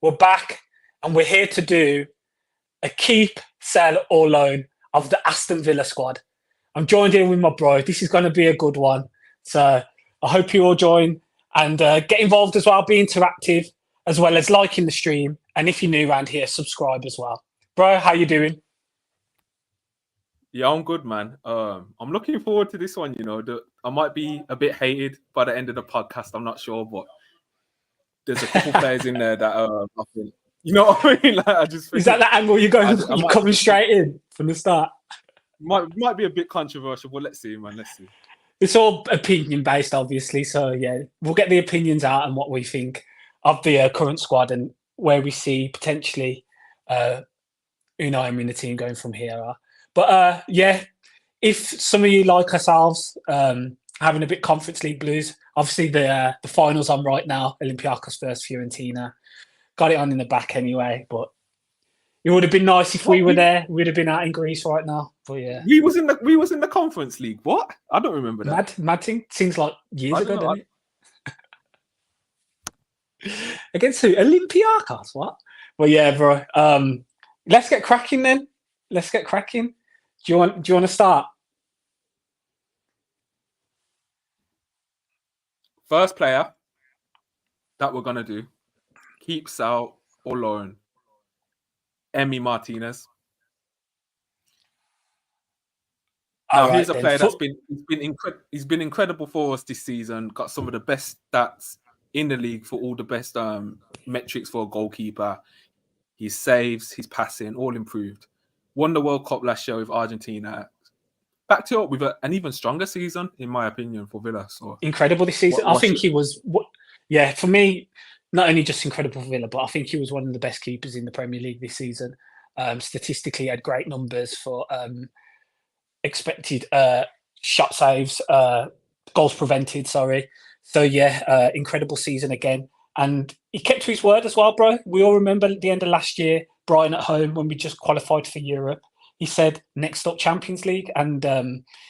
we're back, and we're here to do a keep, sell, or loan of the Aston Villa squad. I'm joined here with my bro. This is going to be a good one. So I hope you all join and get involved as well, be interactive, as well as liking the stream. And if you're new around here, subscribe as well. Bro, how you doing? Yeah, I'm good, man. I'm looking forward to this one. I might be a bit hated by the end of the podcast. I'm not sure, but there's a couple players in there that I think, you know what I mean? Like, I just think, is that the angle you're going? You're coming straight in from the start. Might be a bit controversial, but let's see, man. Let's see. It's all opinion based, obviously. So yeah, we'll get the opinions out and what we think of the current squad and where we see potentially Unai in the team going from here. But yeah, if some of you like ourselves, having a bit Conference League blues, obviously the finals on right now, Olympiacos versus Fiorentina. Got it on in the back anyway, but it would have been nice if we were there. We'd have been out in Greece right now. But yeah, we was in the Conference League. What? I don't remember that. Mad thing. Seems like years ago, doesn't it? Against who? Olympiacos. What? Well, yeah, bro. Let's get cracking then. Let's get cracking. Do you want to start? First player that we're gonna do, keep, sell, or loan. Emi Martinez. Now here's a player that's been incredible for us this season. Got some of the best stats in the league for all the best metrics for a goalkeeper. His saves, his passing, all improved. Won the World Cup last year with Argentina. Backed it up with an even stronger season, in my opinion, for Villa. So incredible this season. I think he was. Yeah, for me, not only just incredible for Villa, but I think he was one of the best keepers in the Premier League this season. Statistically, had great numbers for expected shot saves, goals prevented. Sorry. So yeah, incredible season again, and he kept to his word as well, bro. We all remember at the end of last year, Brighton at home when we just qualified for Europe. He said next up Champions League, and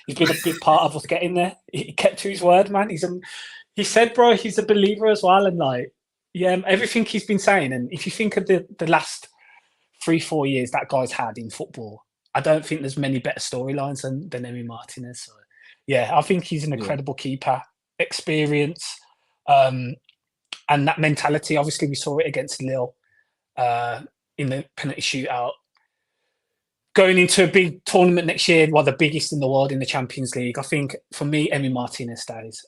he's been a big part of us getting there. He kept to his word, man. He said, bro, he's a believer as well, and like, yeah, everything he's been saying. And if you think of the last 3-4 years that guy's had in football, I don't think there's many better storylines than Emi Martinez. So, yeah, I think he's an incredible keeper, experience, and that mentality. Obviously, we saw it against Lille in the penalty shootout. Going into a big tournament next year, the biggest in the world in the Champions League, I think for me, Emi Martinez stays.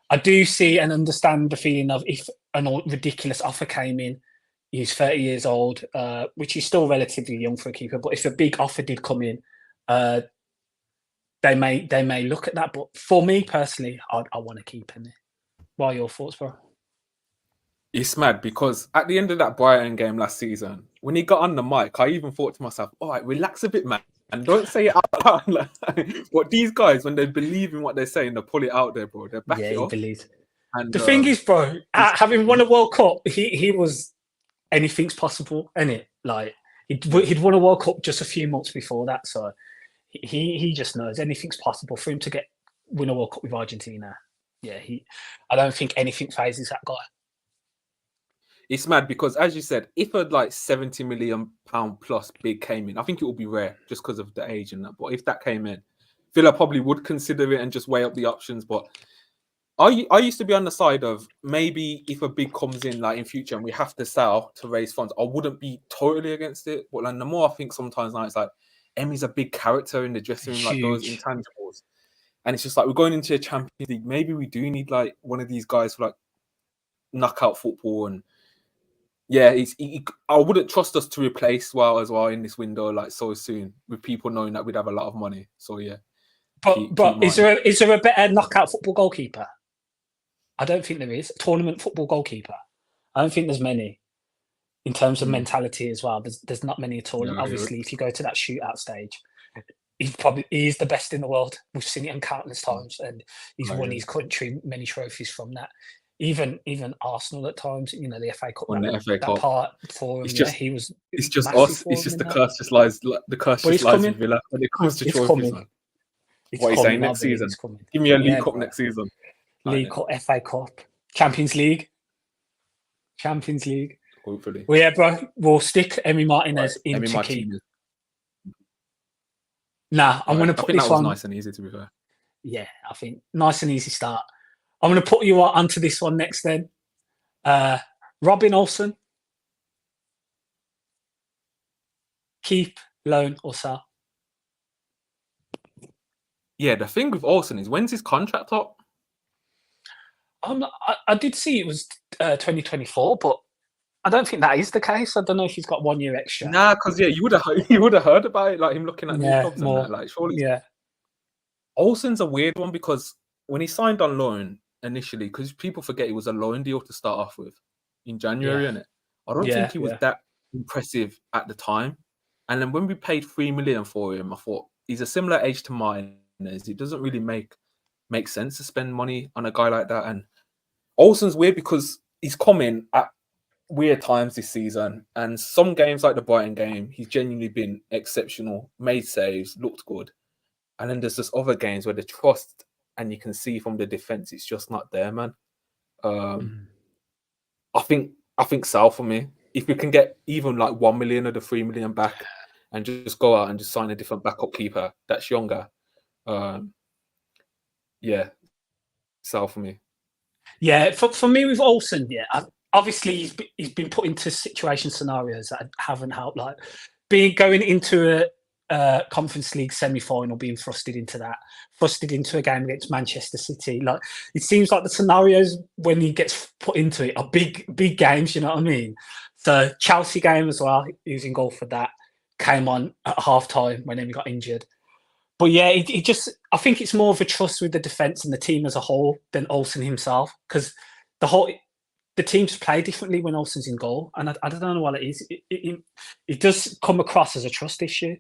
I do see and understand the feeling of if a ridiculous offer came in, he's 30 years old, which is still relatively young for a keeper. But if a big offer did come in, they may look at that. But for me personally, I want to keep him. What are your thoughts, bro? It's mad because at the end of that Brighton game last season, when he got on the mic, I even thought to myself, all right, relax a bit, man. And don't say it out loud. But these guys, when they believe in what they're saying, they pull it out there, bro. They back it up. Believes. And the thing is, bro, having won a World Cup, he was anything's possible, isn't it? Like he'd won a World Cup just a few months before that, so he just knows anything's possible for him to win a World Cup with Argentina. Yeah, I don't think anything phases that guy. It's mad because, as you said, if a £70 million plus bid came in, I think it would be rare just because of the age and that. But if that came in, Villa probably would consider it and just weigh up the options. But I used to be on the side of maybe if a bid comes in in future and we have to sell to raise funds, I wouldn't be totally against it. But the more I think sometimes now, it's like Emi's a big character in the dressing room, like those intangibles. And it's just like we're going into a Champions League. Maybe we do need one of these guys for knockout football. And yeah, I wouldn't trust us to replace as well in this window so soon with people knowing that we'd have a lot of money. So yeah. But is there a better knockout football goalkeeper? I don't think there is. Tournament football goalkeeper. I don't think there's many in terms of mentality as well. There's not many at all. No, obviously, if you go to that shootout stage, he's the best in the world. We've seen it countless times, and he's won his country many trophies from that. Even Arsenal at times, the FA Cup. That part for him, he was. It's just us. It's just the curse just lies. The curse just lies with Villa when it comes to trophies. What are you saying next season? Give me a League Cup next season. League Cup, FA Cup, Champions League. hopefully. Well, yeah, bro, we'll stick Emi Martinez Emi into keep. Martinez. Nah, I'm going to I put think this that was one. nice and easy, to be fair. Yeah, I think nice and easy start. I'm going to put you onto this one next then. Robin Olsen. Keep, loan, or sell? Yeah, the thing with Olsen is, when's his contract up? I did see it was 2024, but I don't think that is the case. I don't know if he's got 1 year extra. Nah, because yeah, you would have heard about it, like him looking at new clubs and that. Like, surely, Yeah. Olsen's a weird one because when he signed on loan initially, because people forget it was a loan deal to start off with in January, Yeah. innit? I don't Yeah, think he was that impressive at the time. And then when we paid 3 million for him, I thought he's a similar age to mine. It doesn't really make sense to spend money on a guy like that. And Olsen's weird because he's coming at weird times this season, and some games like the Brighton game, he's genuinely been exceptional, made saves, looked good. And then there's just other games where the trust, and you can see from the defense, it's just not there, man. I think Sal for me. If we can get even like 1 million of the 3 million back, and just go out and just sign a different backup keeper that's younger, yeah, Sal for me. Yeah, for me with Olsen, yeah, obviously he's been put into scenarios that haven't helped, like going into a Conference League semi-final, being thrusted into a game against Manchester City. Like, it seems like the scenarios when he gets put into it are big games. You know what I mean? So Chelsea game as well, he was in goal for that. Came on at half time when he got injured. But yeah, I think it's more of a trust with the defence and the team as a whole than Olsen himself, because the teams play differently when Olsen's in goal, and I don't know what it is. It does come across as a trust issue,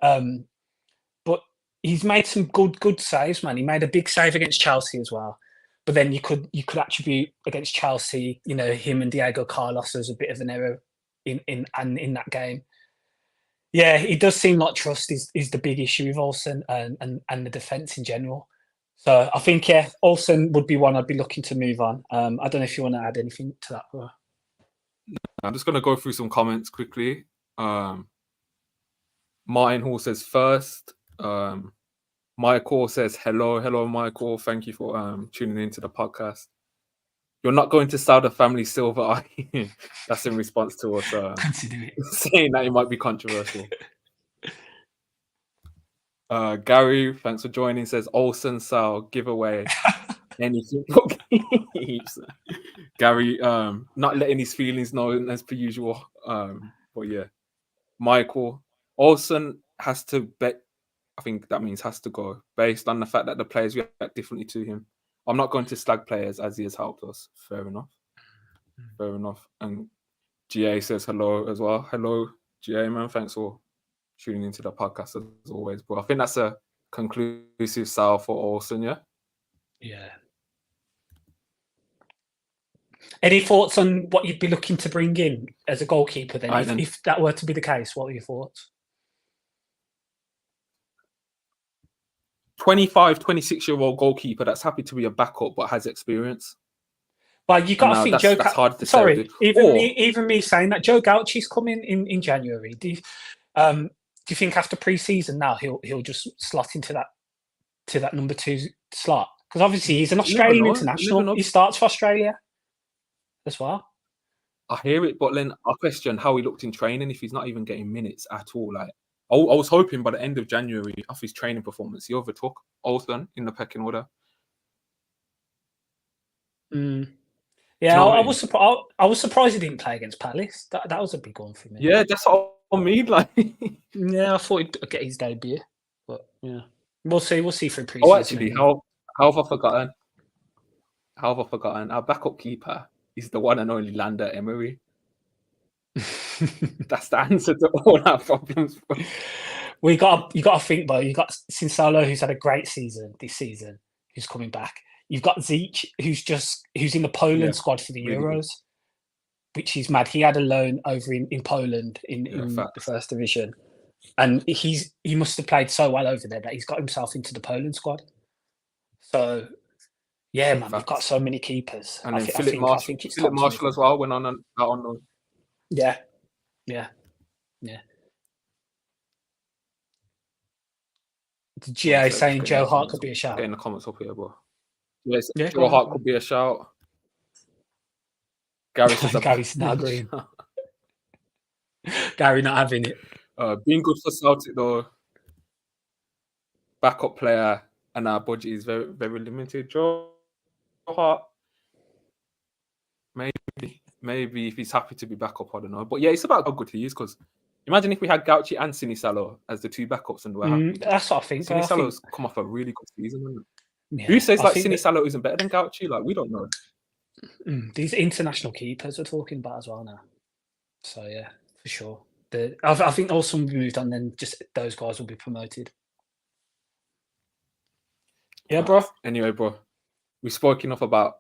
but he's made some good saves, man. He made a big save against Chelsea as well. But then you could attribute against Chelsea, him and Diego Carlos as a bit of an error in that game. Yeah, it does seem like trust is the big issue with Olsen and the defence in general. So I think, yeah, Olsen would be one I'd be looking to move on. I don't know if you want to add anything to that, bro. I'm just going to go through some comments quickly. Martin Hall says first. Michael says, hello, Michael. Thank you for tuning into the podcast. You're not going to sell the family silver, are you? That's in response to us saying that it might be controversial. Gary, thanks for joining, says Olsen Sal giveaway anything for keeps. Gary, not letting his feelings known as per usual. But yeah, Michael, Olsen has to bet. I think that means has to go based on the fact that the players react differently to him. I'm not going to slag players as he has helped us. Fair enough. And GA says hello as well. Hello, GA, man. Thanks for tuning into the podcast as always. But I think that's a conclusive sell for Olsen, yeah? Yeah. Any thoughts on what you'd be looking to bring in as a goalkeeper then? If that were to be the case, what are your thoughts? 25, 26-year-old goalkeeper that's happy to be a backup but has experience. Well, you got to think Joe. That's hard to say. Even me saying that Joe Gauchi's coming in January. Do you think after pre-season now he'll just slot into that number 2 slot? Because obviously he's an Australian international. He starts for Australia as well. I hear it, but then I question how he looked in training if he's not even getting minutes at all. Like, I was hoping by the end of January, off his training performance, he overtook Olsen in the pecking order. Yeah, I was surprised. I was surprised he didn't play against Palace. That was a big one for me. Yeah, that's what I mean. Like, yeah, I thought he'd get his debut, but yeah, we'll see. We'll see through Oh, pre-season. actually, how have I forgotten? Our backup keeper is the one and only Lander Emery. That's the answer to all our problems. You got to think, though. You got Sinsalo, who's had a great season this season, who's coming back. You've got Zeech, who's in the Poland squad for the Euros, which is mad. He had a loan over in Poland in the first division, and he must have played so well over there that he's got himself into the Poland squad. So, yeah, man, we've got so many keepers. And then Philip Marshall as well went on. Yeah, yeah, yeah. The One GA sec, just saying getting the Joe Hart comments could up. be a shout. Getting the comments up here, bro. Yes, Yeah, Joe go Hart on. could be a shout. Gary says Gary's now green. Gary not having it. Being good for Celtic though. Backup player, and our budget is very, very limited. Joe Hart, maybe if he's happy to be back up, I don't know. But yeah, it's about how good he is. Because imagine if we had Gauchi and Sinisalo as the two backups, and we're happy. That's what I think. But I think, Sinisalo's come off a really good season. Hasn't it? Who yeah, says I like think that Sinisalo isn't better than Gauchi? Like we don't know. these international keepers we're talking about as well now. So yeah, for sure. I think also will be moved on. Then just those guys will be promoted. Yeah, bro. Anyway, bro, we've spoken enough about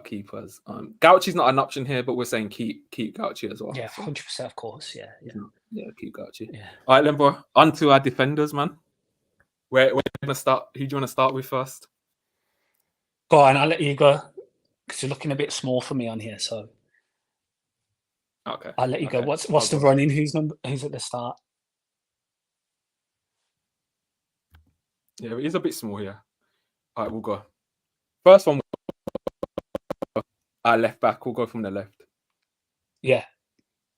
keepers. Gauchi's not an option here, but we're saying keep Gauchi as well. Yeah, 100%, of course. Yeah, Keep Gauchi. yeah. All right, then, bro. On to our defenders, man. Where you gonna start? Who do you want to start with first? Go on, I'll let you go because you're looking a bit small for me on here. So Okay, I'll let you go. What's I'll the go. running? Who's at the start? Yeah, it is a bit small here. All right, we'll go. First one, our left back. We'll go from the left. Yeah,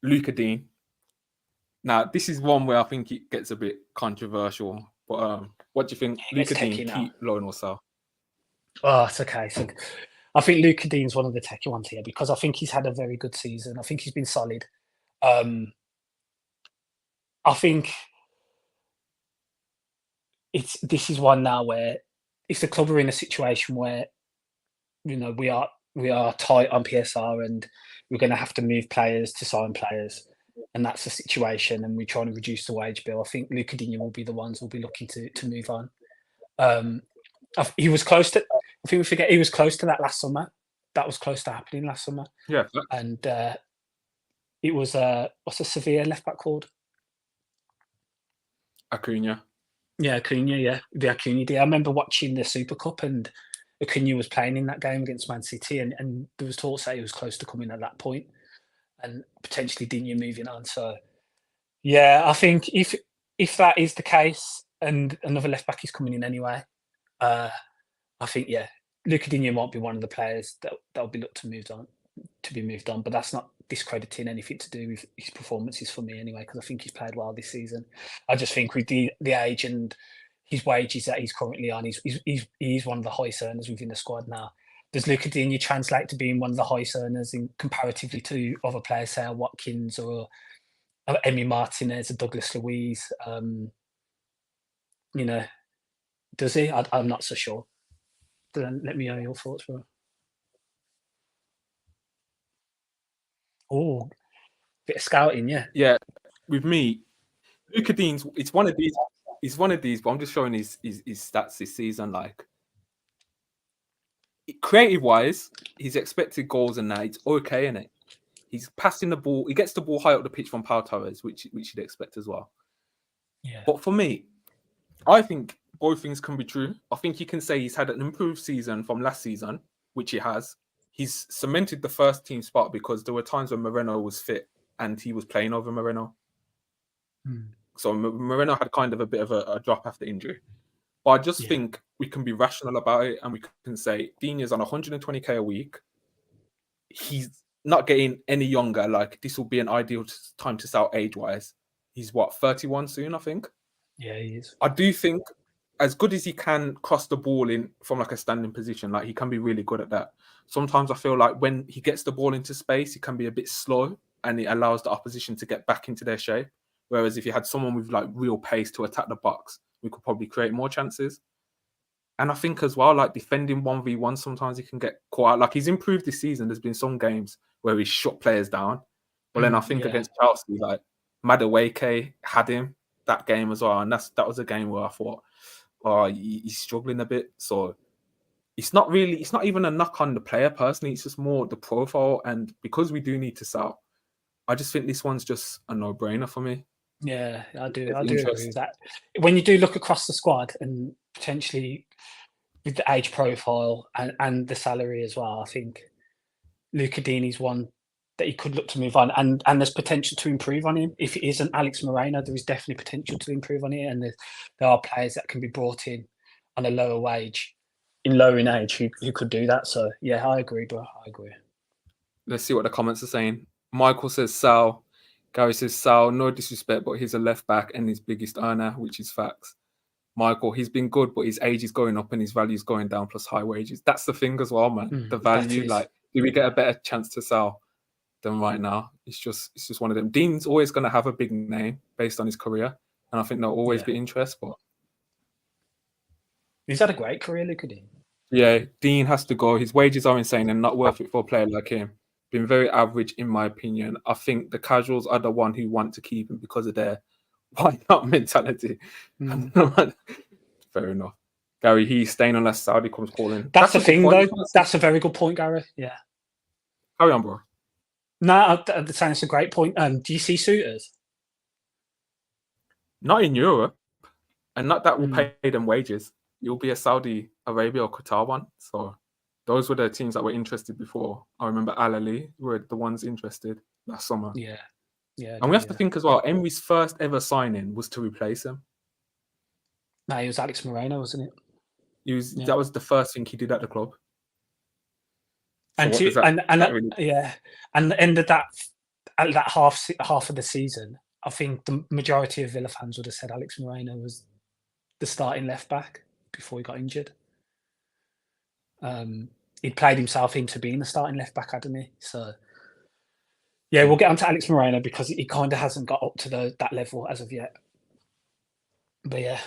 Luca Dean. Now, this is one where I think it gets a bit controversial. But what do you think? let's Luca take Dean, it now. keep, loan or sell? Oh, it's okay. So I think Luca Dean's one of the techie ones here because I think he's had a very good season. I think he's been solid. I think this is one now where if the club are in a situation where we are tight on PSR and we're going to have to move players to sign players, and that's the situation, and we're trying to reduce the wage bill. I think Luca Digne will be the ones who'll be looking to move on. He was close to. I think we forget he was close to that last summer. That was close to happening last summer. Yeah, and it was what's a Sevilla left back called? Acuna. Yeah, Acuna. Yeah, the Acuna deal. I remember watching the Super Cup and Acuna was playing in that game against Man City, and there was talks that he was close to coming at that point, and potentially Digne moving on. So yeah, I think if that is the case, and another left back is coming in anyway, I think Luca Digne might be one of the players that'll be looked to be moved on, but that's not discrediting anything to do with his performances for me anyway, because I think he's played well this season. I just think with the age and his wages that he's currently on, he's one of the highest earners within the squad now. Does Luca Digne translate to being one of the highest earners in comparatively to other players, say Watkins or Emi Martinez or Douglas Luiz? Does he? I'm not so sure. Then let me know your thoughts, bro. Oh, bit of scouting, yeah. Yeah, with me, Luca Dean's. It's one of these. He's one of these, but I'm just showing his stats this season. Like creative wise, his expected goals and that it's okay, in it. He's passing the ball. He gets the ball high up the pitch from Pau Torres, which you'd expect as well. Yeah. But for me, I think both things can be true. I think you can say he's had an improved season from last season, which he has. He's cemented the first team spot because there were times when Moreno was fit and he was playing over Moreno. So Moreno had kind of a bit of a drop after injury. But I just think we can be rational about it and we can say Dean is on 120k a week. He's not getting any younger. Like this will be an ideal time to sell age-wise. He's 31 soon, I think. Yeah, he is. I do think as good as he can cross the ball in from like a standing position, like he can be really good at that. Sometimes I feel like when he gets the ball into space, he can be a bit slow and it allows the opposition to get back into their shape. Whereas if you had someone with like real pace to attack the box, we could probably create more chances. And I think as well, like defending 1v1, sometimes he can get caught out. Like he's improved this season. There's been some games where he's shut players down. But then I think against Chelsea, like Madueke had him that game as well. And that was a game where I thought, oh, he's struggling a bit. So it's not even a knock on the player personally. It's just more the profile. And because we do need to sell, I just think this one's just a no-brainer for me. Yeah, I do agree with that. When you do look across the squad and potentially with the age profile and the salary as well, I think Luca Digne's one that he could look to move on, and there's potential to improve on him. If it isn't Alex Moreno, there is definitely potential to improve on it, and there are players that can be brought in on a lower wage, lower in age, who could do that. So yeah, I agree, bro. I agree. Let's see what the comments are saying. Michael says Sal. Gary says Sal, no disrespect, but he's a left back and his biggest earner, which is facts. Michael, he's been good, but his age is going up and his value is going down, plus high wages. That's the thing as well, man. The value, like, do we get a better chance to sell than right now? It's just one of them. Dean's always going to have a big name based on his career, and I think there'll always be interest. But he's had a great career, look at him. Yeah, Dean has to go. His wages are insane and not worth it for a player like him. Been very average, in my opinion. I think the casuals are the one who want to keep him because of their why not mentality. Fair enough. Gary, he's staying unless Saudi comes calling. That's the thing, though. That's a very good point, Gary. Yeah. Carry on, bro. No, I'm saying it's a great point. Do you see suitors? Not in Europe, and not that will pay them wages. You'll be a Saudi Arabia or Qatar one. So those were the teams that were interested before. I remember Al Ahly were the ones interested last summer. Yeah. And we have to think as well, Emery's first ever signing was to replace him. No, it was Alex Moreno, wasn't it? That was the first thing he did at the club. So and the end of that half of the season, I think the majority of Villa fans would have said Alex Moreno was the starting left back before he got injured. He'd played himself into being the starting left back, hadn't he? So yeah, we'll get on to Alex Moreno because he kind of hasn't got up to that level as of yet. But yeah.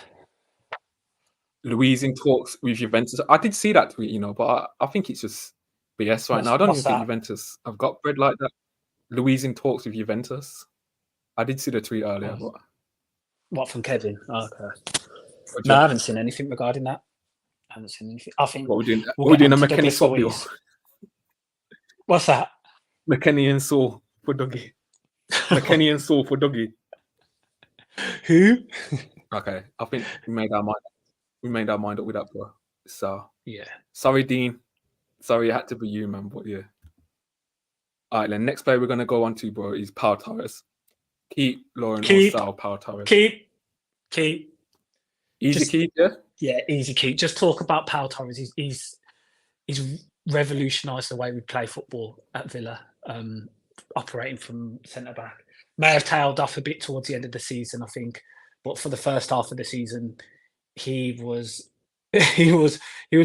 Luiz in talks with Juventus. I did see that tweet, but I think it's just BS right now. I don't even think Juventus have got bread like that. Luiz in talks with Juventus. I did see the tweet earlier. But... What, from Kevin? Oh, okay. No, I haven't seen anything regarding that. I haven't seen anything. I think what we're doing a McKennie swap deal. What's that? McKennie and Saul for Dougie. McKennie and Saul for Dougie. Who? Okay, I think we made our mind. We made our mind up with that, bro. So yeah. Sorry, Dean. Sorry, it had to be you, man. But yeah. All right, then next player we're gonna go on to, bro, is Pau Torres. Keep Lauren or Sal Pau Torres. Keep. Easy keep, yeah. Yeah, easy keep. Just talk about Pau Torres. He's revolutionised the way we play football at Villa. Operating from centre back. May have tailed off a bit towards the end of the season, I think, but for the first half of the season, he was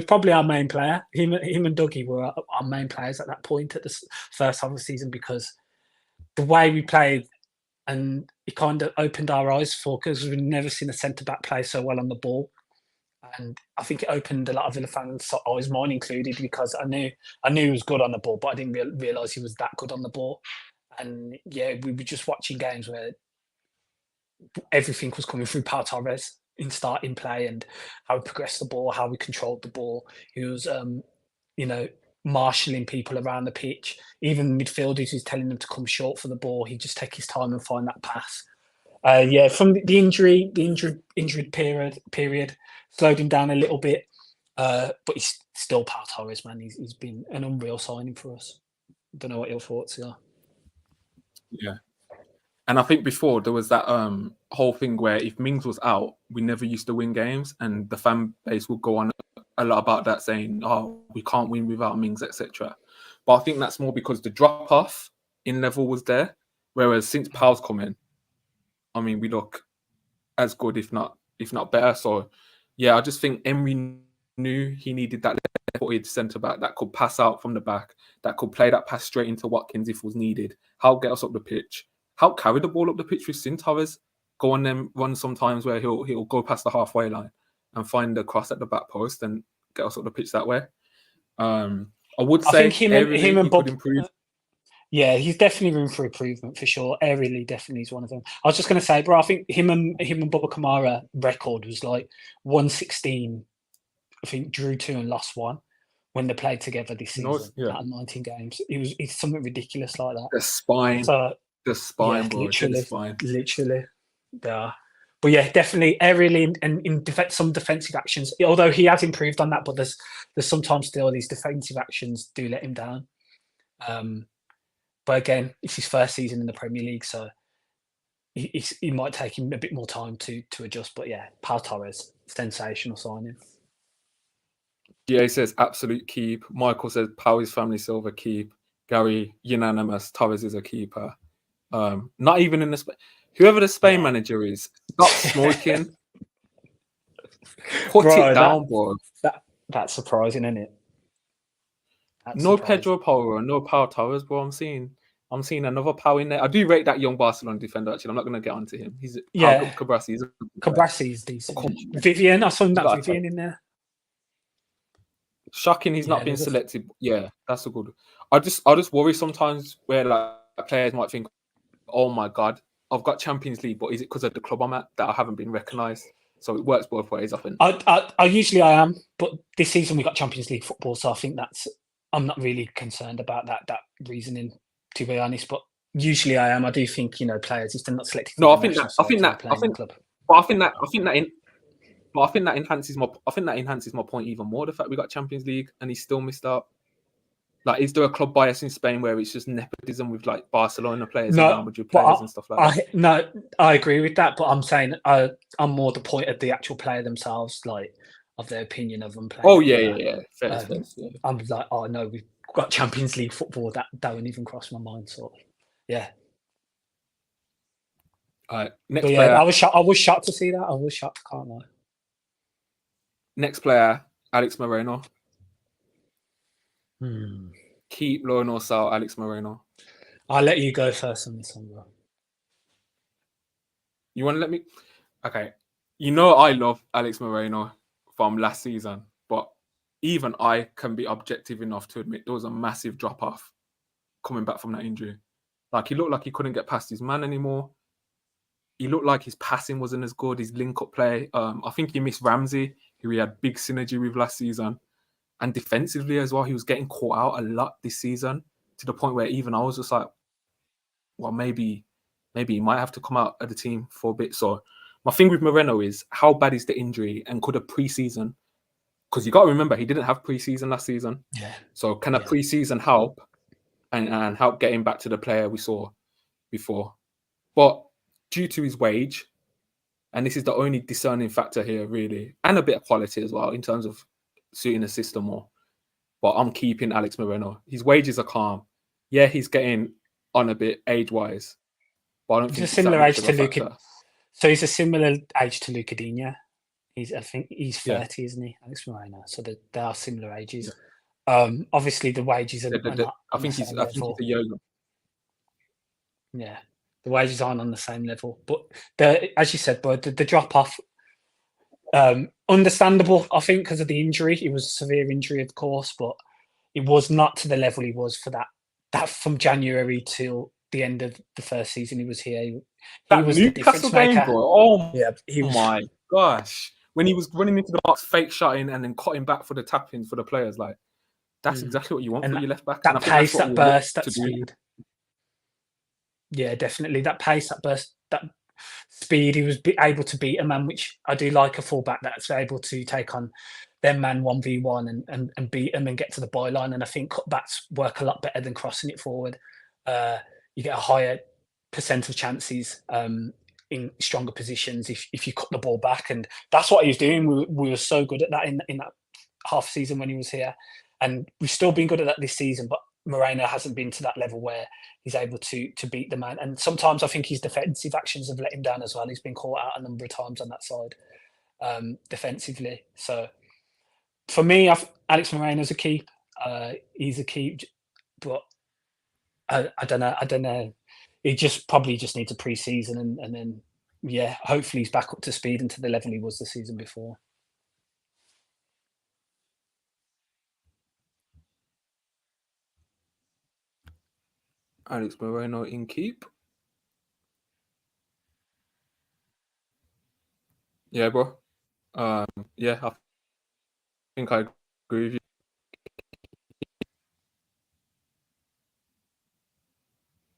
probably our main player. Him and Dougie were our main players at that point at the first half of the season because the way we played, and it kind of opened our eyes for because we've never seen a centre back play so well on the ball, and I think it opened a lot of Villa fans' eyes, mine included, because I knew he was good on the ball, but I didn't realise he was that good on the ball. And yeah, we were just watching games where everything was coming through Pau Torres in starting play and how we progressed the ball, how we controlled the ball. He was, marshalling people around the pitch. Even midfielders who's telling them to come short for the ball, he'd just take his time and find that pass. From the injured period slowed him down a little bit, but he's still Pau Torres, man. He's been an unreal signing for us. Don't know what your thoughts are. Yeah. And I think before there was that whole thing where if Mings was out, we never used to win games, and the fan base would go on a lot about that, saying, "Oh, we can't win without Mings, etc." But I think that's more because the drop off in level was there, whereas since Pau's come in, I mean, we look as good, if not better. So, yeah, I just think Emery knew he needed that left-footed centre back that could pass out from the back, that could play that pass straight into Watkins if was needed, help get us up the pitch. How carry the ball up the pitch with Sin Torres, go on them runs sometimes where he'll go past the halfway line and find the cross at the back post and get us up the pitch that way. I would say him and Bob could improve. Yeah, he's definitely room for improvement for sure. Aerially, definitely is one of them. I was just going to say, bro, I think him and Bubba Kamara record was like 116. I think drew 2 and lost 1 when they played together this season. Out of 19 games, it's something ridiculous like that. The spine. The spine, bro. Literally. Yeah. But yeah, definitely aerially and in some defensive actions. Although he has improved on that, but there's sometimes still these defensive actions do let him down. but again, it's his first season in the Premier League, so he might take him a bit more time to adjust. But yeah, Pau Torres, sensational signing. Yeah, he says absolute keep. Michael says Pau is family silver keep. Gary, unanimous. Torres is a keeper. Not even in the whoever the Spain manager is, stop smoking. Put it down, bro. That's surprising, isn't it? No Pedro Porro, no Pau Torres, bro. I'm seeing another Pau in there. I do rate that young Barcelona defender. Actually, I'm not going to get onto him. He's Cabrasi. Cabrasi is decent. Vivian, I saw that Vivian in there. Shocking, he's not been selected. Yeah, that's a good. I just worry sometimes where like players might think, "Oh my God, I've got Champions League, but is it because of the club I'm at that I haven't been recognised?" So it works both ways, I think. I usually am, but this season we got Champions League football, so I think I'm not really concerned about that reasoning, to be honest. But usually I am. I do think players, if they're not selected. No, I think that enhances my point even more. The fact we got Champions League and he's still missed out. Like, is there a club bias in Spain where it's just nepotism with like Barcelona players and Real Madrid players and stuff like that? No, I agree with that, but I'm saying I'm more the point of the actual player themselves, like of their opinion of them playing. Oh yeah. Fair. I'm like, oh no, we've got Champions League football. That wouldn't even cross my mind. So yeah. All right, next player. Yeah, I was shocked to see that. I was shocked. I can't lie. Next player, Alex Moreno. Keep, loan or sell Alex Moreno. I'll let you go first on this one, bro. You want to let me? Okay. I love Alex Moreno from last season, but even I can be objective enough to admit there was a massive drop-off coming back from that injury. Like, he looked like he couldn't get past his man anymore. He looked like his passing wasn't as good, his link-up play. I think he missed Ramsey, who he had big synergy with last season. And defensively as well, he was getting caught out a lot this season, to the point where even I was just like, well, maybe he might have to come out of the team for a bit. So my thing with Moreno is, how bad is the injury, and could a pre-season, because you got to remember he didn't have pre-season last season. Yeah. So can a pre-season help and help get him back to the player we saw before? But due to his wage, and this is the only discerning factor here really, and a bit of quality as well in terms of suiting the system more, but I'm keeping Alex Moreno. His wages are calm. Yeah, he's getting on a bit age-wise, but I don't think he's a similar age to Luca. So he's a similar age to Luca Digne. I think he's 30, isn't he, Alex Moreno? So they are similar ages. Yeah. Obviously, the wages are not. I think he's a younger. Yeah, the wages aren't on the same level, but as you said, Bud, the drop-off. Understandable, I think, because of the injury. It was a severe injury, of course, but it was not to the level he was for that from January till the end of the first season he was here. He was the difference maker. Oh yeah, my gosh! When he was running into the box, fake shotting, and then cutting back for the tap-ins for the players, like that's exactly what you want for your left back. That pace, that burst, that speed. Yeah, definitely. That pace, that burst, that speed. He was able to beat a man, which I do like, a fullback that's able to take on their man 1v1 and beat them and get to the byline. And I think cutbacks work a lot better than crossing it forward. You get a higher percent of chances in stronger positions if you cut the ball back. And that's what he was doing. We were so good at that in that half season when he was here. And we've still been good at that this season, but Moreno hasn't been to that level where he's able to beat the man. And sometimes I think his defensive actions have let him down as well. He's been caught out a number of times on that side defensively. So for me, Alex Moreno's a keep. He's a keep, but I don't know. He probably just needs a pre-season and then, hopefully he's back up to speed and to the level he was the season before. Alex Moreno in keep. Yeah, bro. I think I agree with you.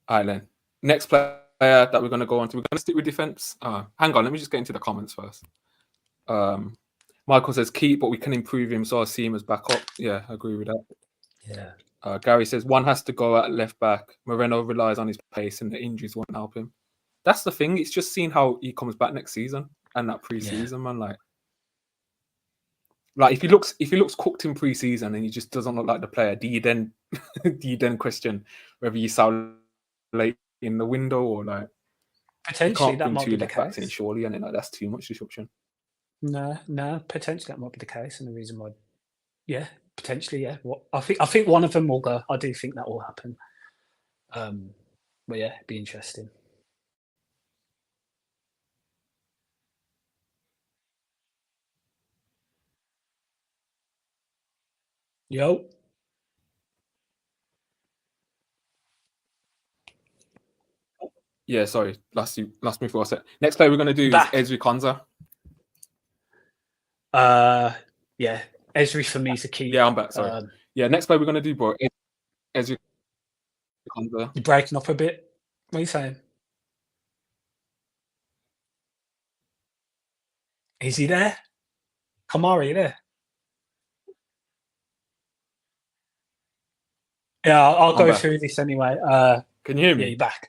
All right, then. Next player that we're going to go on to, we're going to stick with defense. Hang on, let me just get into the comments first. Michael says keep, but we can improve him, so I see him as backup. Yeah, I agree with that. Yeah. Gary says one has to go at left back. Moreno relies on his pace, and the injuries won't help him. That's the thing. It's just seeing how he comes back next season and that pre-season, man. Like if he looks cooked in pre-season and he just doesn't look like the player, do you then question whether you sell late in the window or like Potentially that might be the left backs in case. surely, and like that's too much disruption. No, potentially that might be the case, and the reason why, yeah, potentially, yeah. What I think one of them will go. I do think that will happen. But yeah, it'd be interesting. Yo, Yeah, sorry, lost me for a sec. Next player we're gonna do back. is Ezri Konsa. Yeah, Esri for me is a key. Yeah, I'm back. Sorry. Yeah, next player we're gonna do, bro. Ezri Konsa. You're breaking up a bit. What are you saying? Is he there? Kamara, you there? Yeah, I'll go back. through this anyway. Can you hear me? Yeah, you're back.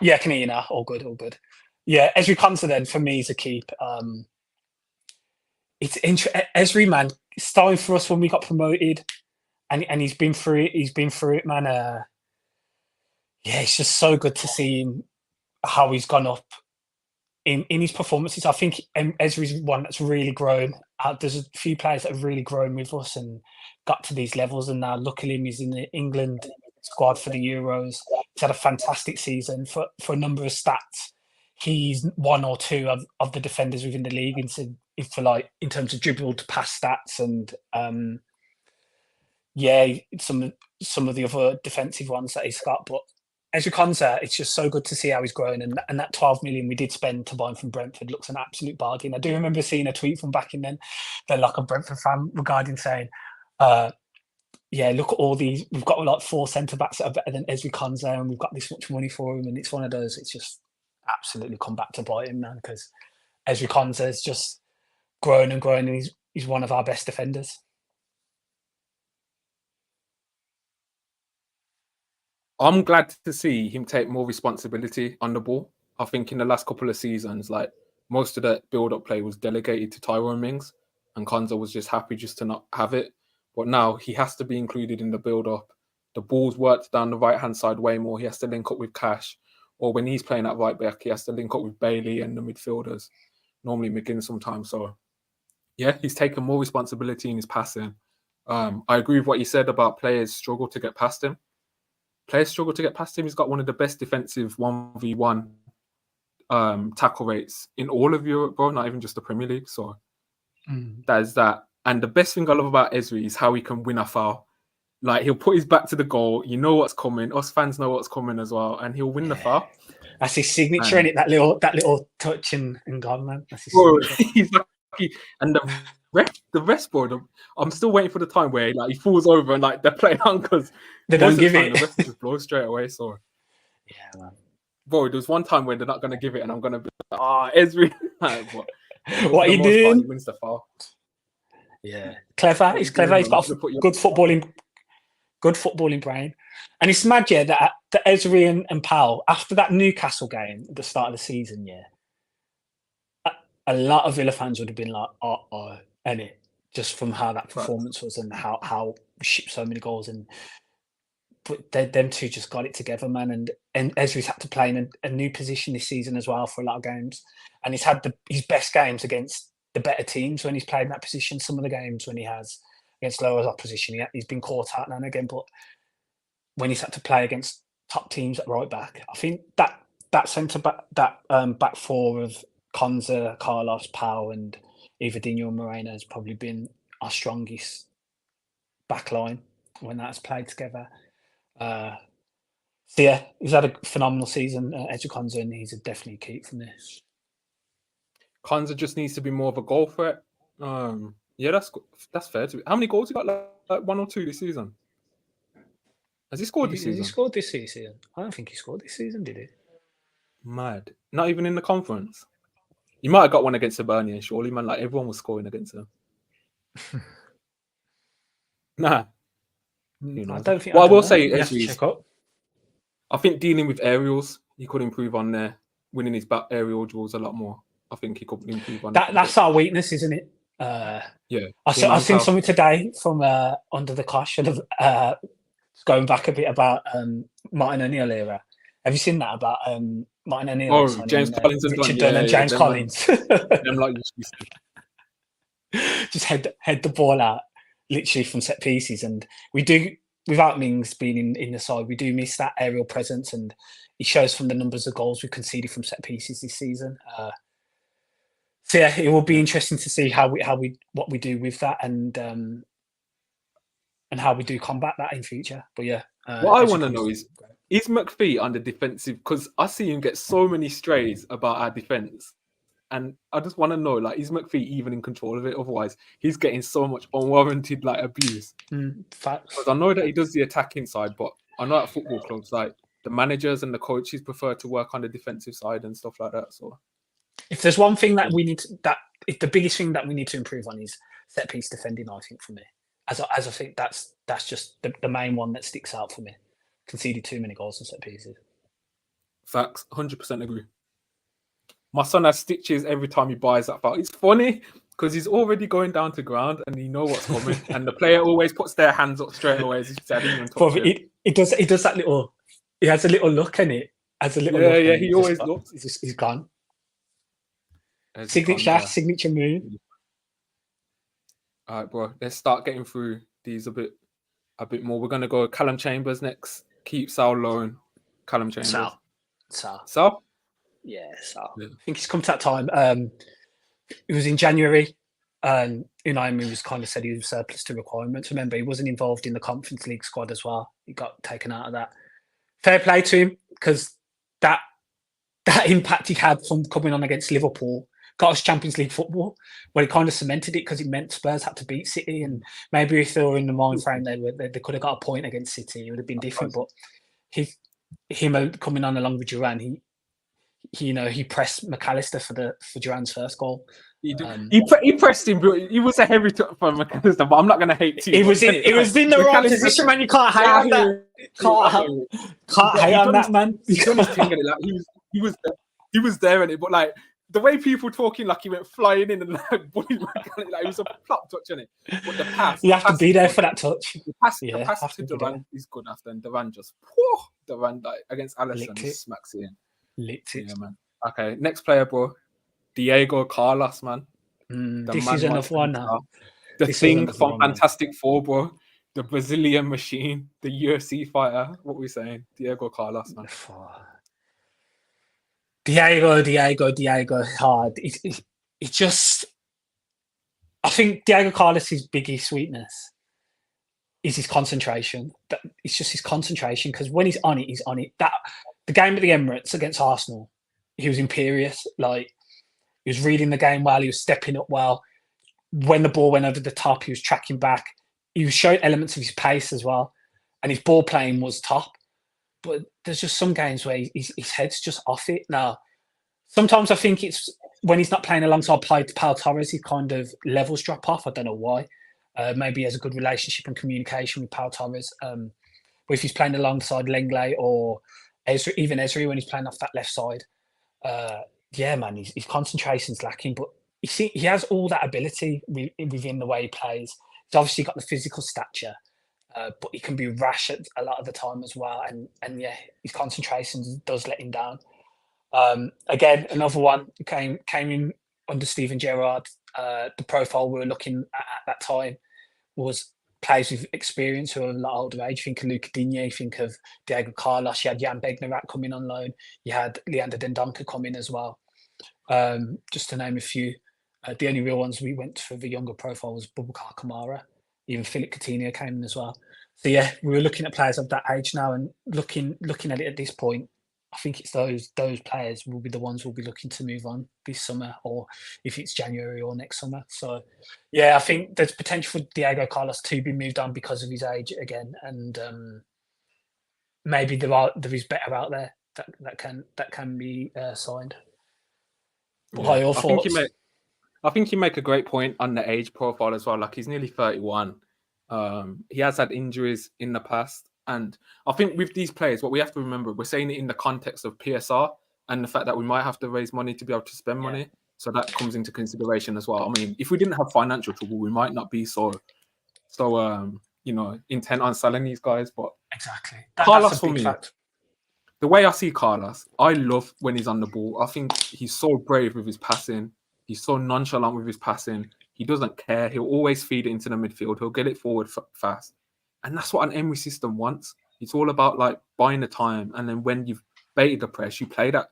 Yeah, I can hear you now. All good, all good. Yeah, Esri Konsa then for me is a keep. It's Esri, man, starting for us when we got promoted, and he's been through it. He's been through it, man. Yeah, it's just so good to see him how he's gone up in his performances. I think Esri's one that's really grown. There's a few players that have really grown with us and got to these levels, and now luckily he's in the England squad for the Euros. He's had a fantastic season for a number of stats. He's one or two of the defenders within the league in terms of dribbled pass stats and yeah, some of the other defensive ones that he's got. But Ezri Konsa, it's just so good to see how he's grown, and that 12 million we did spend to buy him from Brentford looks an absolute bargain. I do remember seeing a tweet from back in then, like a Brentford fan regarding saying, yeah, look at all these. We've got like 4 centre backs that are better than Ezri Konsa, and we've got this much money for him. And it's one of those. It's just absolutely come back to bite him, man, because Ezri Konsa has just grown and grown, and he's one of our best defenders. I'm glad to see him take more responsibility on the ball. I think in the last couple of seasons, like most of the build-up play was delegated to Tyrone Mings, and Konsa was just happy just to not have it. But now he has to be included in the build-up. The ball's worked down the right-hand side way more. He has to link up with Cash, or when he's playing at right back, he has to link up with Bailey and the midfielders. Normally McGinn sometimes. So yeah, he's taken more responsibility in his passing. I agree with what you said about players struggle to get past him. Players struggle to get past him. He's got one of the best defensive 1v1 tackle rates in all of Europe, bro, not even just the Premier League. So that is that. And the best thing I love about Ezri is how he can win a foul. Like he'll put his back to the goal. You know what's coming. Us fans know what's coming as well, and he'll win the foul. That's his signature, in it. That little touch and gone, man. That's his signature. He's lucky. And the rest board, I'm still waiting for the time where like he falls over and like they're playing on because they don't give it. The rest just blows straight away. So yeah, man. Bro, there's one time where they're not going to give it, and I'm going to be like, Ezri. What are you doing? He wins the foul. Yeah, clever. He's clever. He's got good footballing brain. And it's mad, yeah, that Ezri and Powell, after that Newcastle game at the start of the season, yeah, a lot of Villa fans would have been like, and it just from how that performance was and how we shipped so many goals. But them two just got it together, man. And Ezri's had to play in a new position this season as well for a lot of games. And he's had his best games against the better teams when he's played in that position. Some of the games when he has against lower opposition, he's been caught out now and again. But when he's had to play against top teams at right back, I think that centre back, back four of Konsa, Carlos, Powell, and Ivadinho and Moreno has probably been our strongest back line when that's played together. So yeah, he's had a phenomenal season, Ezri Konsa, and he's definitely a keep from this. Konsa just needs to be more of a goal threat. Yeah, that's fair. How many goals he got? Like 1 or 2 this season? Has he scored this season? Has he scored this season? I don't think he scored this season, did he? Mad. Not even in the conference. You might have got one against Hibernian, surely, man. Like everyone was scoring against him. Nah. Who I knows? don't think. I What I don't will know. say You have to is, check up. I think dealing with aerials, he could improve on there. Winning his back aerial duels a lot more. I think he could improve on that. That's our weakness, isn't it? Yeah, I ball seen power. something today from Under the Clash, going back a bit about Martin O'Neill era. Have you seen that about Martin O'Neill Oh, James signing Collins and Dunn. Richard Dunn Yeah, and yeah. James Collins? Them like you see. Just head the ball out literally from set pieces, and we do, without Mings being in the side, we do miss that aerial presence, and it shows from the numbers of goals we've conceded from set pieces this season. So yeah, it will be Yeah. interesting to see what we do with that, and how we do combat that in future. But yeah, What I Ezri want to comes know is McPhee under defensive? Because I see him get so many strays about our defense, and I just want to know, like, is McPhee even in control of it? Otherwise, he's getting so much unwarranted like abuse. facts. Because I know that he does the attacking side, but I know at football clubs, like the managers and the coaches prefer to work on the defensive side and stuff like that. So If there's one thing that we need to, that if the biggest thing that we need to improve on is set piece defending, I think for me, as I think that's just the main one that sticks out for me. Conceded too many goals on set pieces. facts, 100% agree. My son has stitches every time he buys that foul. It's funny because he's already going down to ground and he know what's coming, and the player always puts their hands up straight away. As if I didn't even touch But him. it does that little. He has a little look in it. Has a little Yeah, look. yeah. And He always looks. He's gone. There's Signature move. All right, bro. Let's start getting through these a bit more. We're gonna go Callum Chambers next. Keep Sal loan. Callum Chambers. Sal. Yeah, Sal. Yeah. I think he's come to that time. It was in January, and Unai was kind of said he was surplus to requirements. Remember, he wasn't involved in the Conference League squad as well. He got taken out of that. Fair play to him, because that impact he had from coming on against Liverpool got us Champions League football, where he kind of cemented it, because it meant Spurs had to beat City, and maybe if they were in the mind frame they could have got a point against City, it would have been different. But him coming on along with Duran, he pressed McAllister for Duran's first goal. He pressed him, bro. He was a heavy for McAllister, but I'm not gonna hate too. It was in the wrong position, man. You can't hate on that. Can't hate on that, man. He's done his thing, and like he was there in it, but like the way people talking like he went flying in and like bullying McAllister, like it was a flop touch on it. But the pass, you have to be there for that touch. The pass to Duran is good after, and Duran just Duran like, against Alisson smacks it in. Licked it. Yeah, man. Okay, next player, bro. Diego Carlos, man. This is another one now. The Thing from Fantastic Four, bro. The Brazilian machine, the UFC fighter. What are we saying? Diego Carlos, man. Diego. Hard. It just. I think Diego Carlos' biggest weakness is his concentration. It's just his concentration, because when he's on it, he's on it. The game at the Emirates against Arsenal, he was imperious. Like, he was reading the game well. He was stepping up well. When the ball went over the top, he was tracking back. He was showing elements of his pace as well, and his ball playing was top. But there's just some games where his head's just off it. Now, sometimes I think it's when he's not playing alongside Pau Torres, his kind of levels drop off. I don't know why. Maybe he has a good relationship and communication with Pau Torres. But if he's playing alongside Lenglet or even Ezri when he's playing off that left side, yeah, man, his concentration's lacking. But he has all that ability within the way he plays. He's obviously got the physical stature, but he can be rash at a lot of the time as well. And yeah, his concentration does let him down. Again, another one came in under Steven Gerrard. The profile we were looking at that time was players with experience who are a lot older age. Think of Luca Digne, think of Diego Carlos. You had Jan Bednarak coming on loan. You had Leander Dendoncker coming as well. Just to name a few. The only real ones we went for the younger profile was Boubacar Kamara. Even Philip Coutinho came in as well. So yeah, we were looking at players of that age now, and looking at it at this point, I think it's those players will be the ones we'll be looking to move on this summer, or if it's January or next summer. So yeah, I think there's potential for Diego Carlos to be moved on because of his age again, and maybe there is better out there that can be signed. What are your thoughts? I think you make a great point on the age profile as well. Like, he's nearly 31, He has had injuries in the past. And I think with these players, what we have to remember, we're saying it in the context of PSR and the fact that we might have to raise money to be able to spend money. So that comes into consideration as well. I mean, if we didn't have financial trouble, we might not be so intent on selling these guys. But exactly. Carlos, That's a for big me, fact. the way I see Carlos, I love when he's on the ball. I think he's so brave with his passing. He's so nonchalant with his passing. He doesn't care. He'll always feed it into the midfield. He'll get it forward fast. And that's what an Emery system wants. It's all about like buying the time. And then when you've baited the press, you play that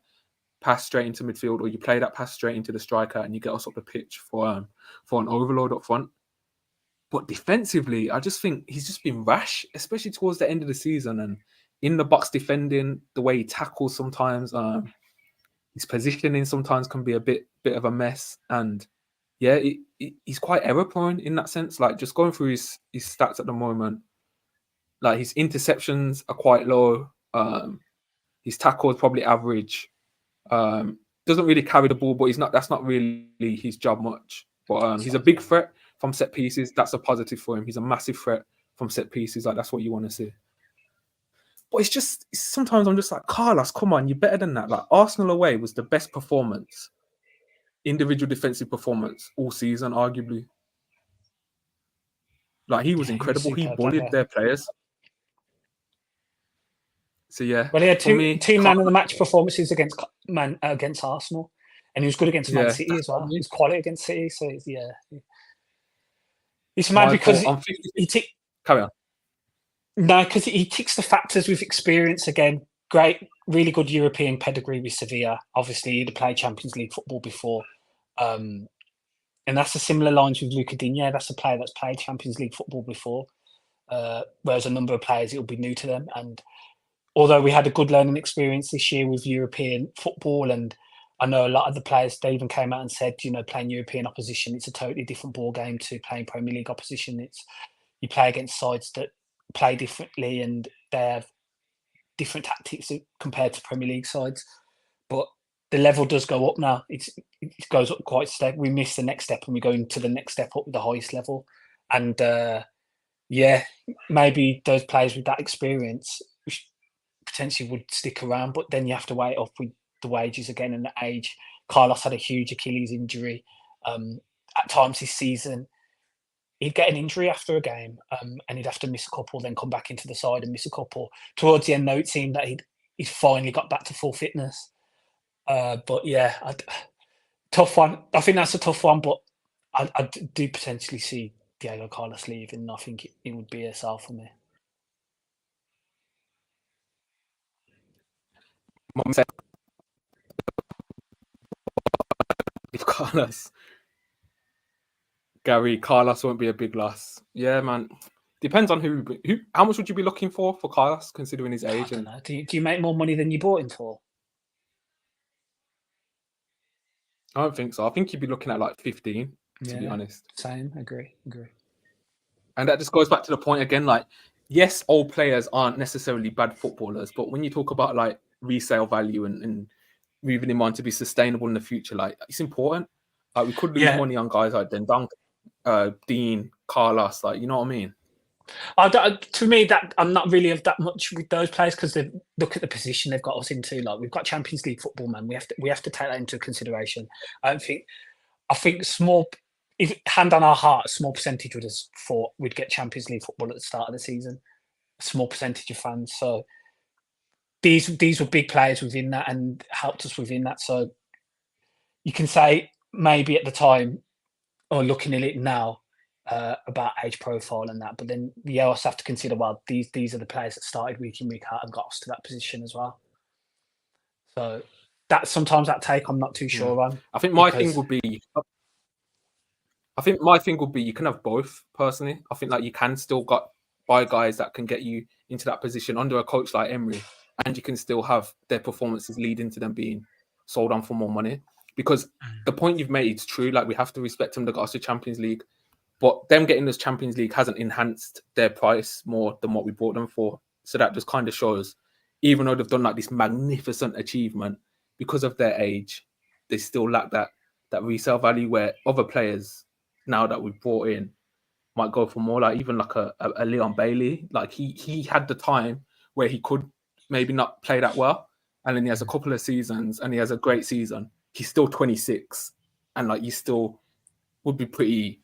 pass straight into midfield, or you play that pass straight into the striker, and you get us up the pitch for an overload up front. But defensively, I just think he's just been rash, especially towards the end of the season. And in the box defending, the way he tackles sometimes, his positioning sometimes can be a bit of a mess. And yeah, he's quite error prone in that sense. Like just going through his stats at the moment, like his interceptions are quite low. His tackle is probably average. Doesn't really carry the ball, but that's not really his job much. But he's a big threat from set pieces. That's a positive for him. He's a massive threat from set pieces. Like that's what you want to see. But sometimes I'm just like, Carlos, come on, you're better than that. Like Arsenal away was the best performance, individual defensive performance all season, arguably. Like he was incredible. He bullied their players. So yeah, well, he had two man of the match performances against Arsenal, and he was good against Man City as well. He's quality against City, so it's mad because carry on. No, because he ticks the factors with experience again. Great, really good European pedigree with Sevilla. Obviously, he'd played Champions League football before. And that's a similar lines with Luca Digne. That's a player that's played Champions League football before. Whereas a number of players, it'll be new to them. And although we had a good learning experience this year with European football, and I know a lot of the players, they even came out and said, playing European opposition, it's a totally different ball game to playing Premier League opposition. You play against sides that play differently and they have different tactics compared to Premier League sides. But the level does go up now. It goes up quite a step. We miss the next step and we go into the next step up with the highest level. And maybe those players with that experience potentially would stick around, but then you have to weigh it up with the wages again and the age. Carlos had a huge Achilles injury. At times this season, he'd get an injury after a game and he'd have to miss a couple, then come back into the side and miss a couple. Towards the end, though, it seemed that he'd finally got back to full fitness. But yeah, tough one. I think that's a tough one, but I do potentially see Diego Carlos leaving. I think it would be a sell for me. Mom said if Carlos won't be a big loss. Yeah, man. Depends on who. How much would you be looking for Carlos, considering his age? I don't know. Do you make more money than you bought him for? I don't think so. I think you'd be looking at like 15, to be honest. Same. Agree. And that just goes back to the point again, like, yes, old players aren't necessarily bad footballers, but when you talk about like resale value and moving him on to be sustainable in the future, like it's important. Like we could lose money on guys like Dendonk, Dean, Carlos, like, you know what I mean? To me, that I'm not really of that much with those players because they look at the position they've got us into. Like we've got Champions League football, man. We have to take that into consideration. I think small, if hand on our heart, a small percentage would have thought we'd get Champions League football at the start of the season. A small percentage of fans. So these were big players within that and helped us within that. So you can say maybe at the time or looking at it now. About age profile and that, but then you also have to consider, well, these are the players that started week in, week out and got us to that position as well. So sometimes that take I'm not too sure on. I think my thing would be you can have both. Personally, I think like you can still buy guys that can get you into that position under a coach like Emery, and you can still have their performances lead into them being sold on for more money. Because the point you've made is true. Like we have to respect them that got us to Champions League. But them getting this Champions League hasn't enhanced their price more than what we bought them for. So that just kind of shows, even though they've done like this magnificent achievement, because of their age, they still lack that resale value where other players, now that we've brought in, might go for more, like even like a Leon Bailey. Like he had the time where he could maybe not play that well, and then he has a couple of seasons and he has a great season. He's still 26, and like you still would be pretty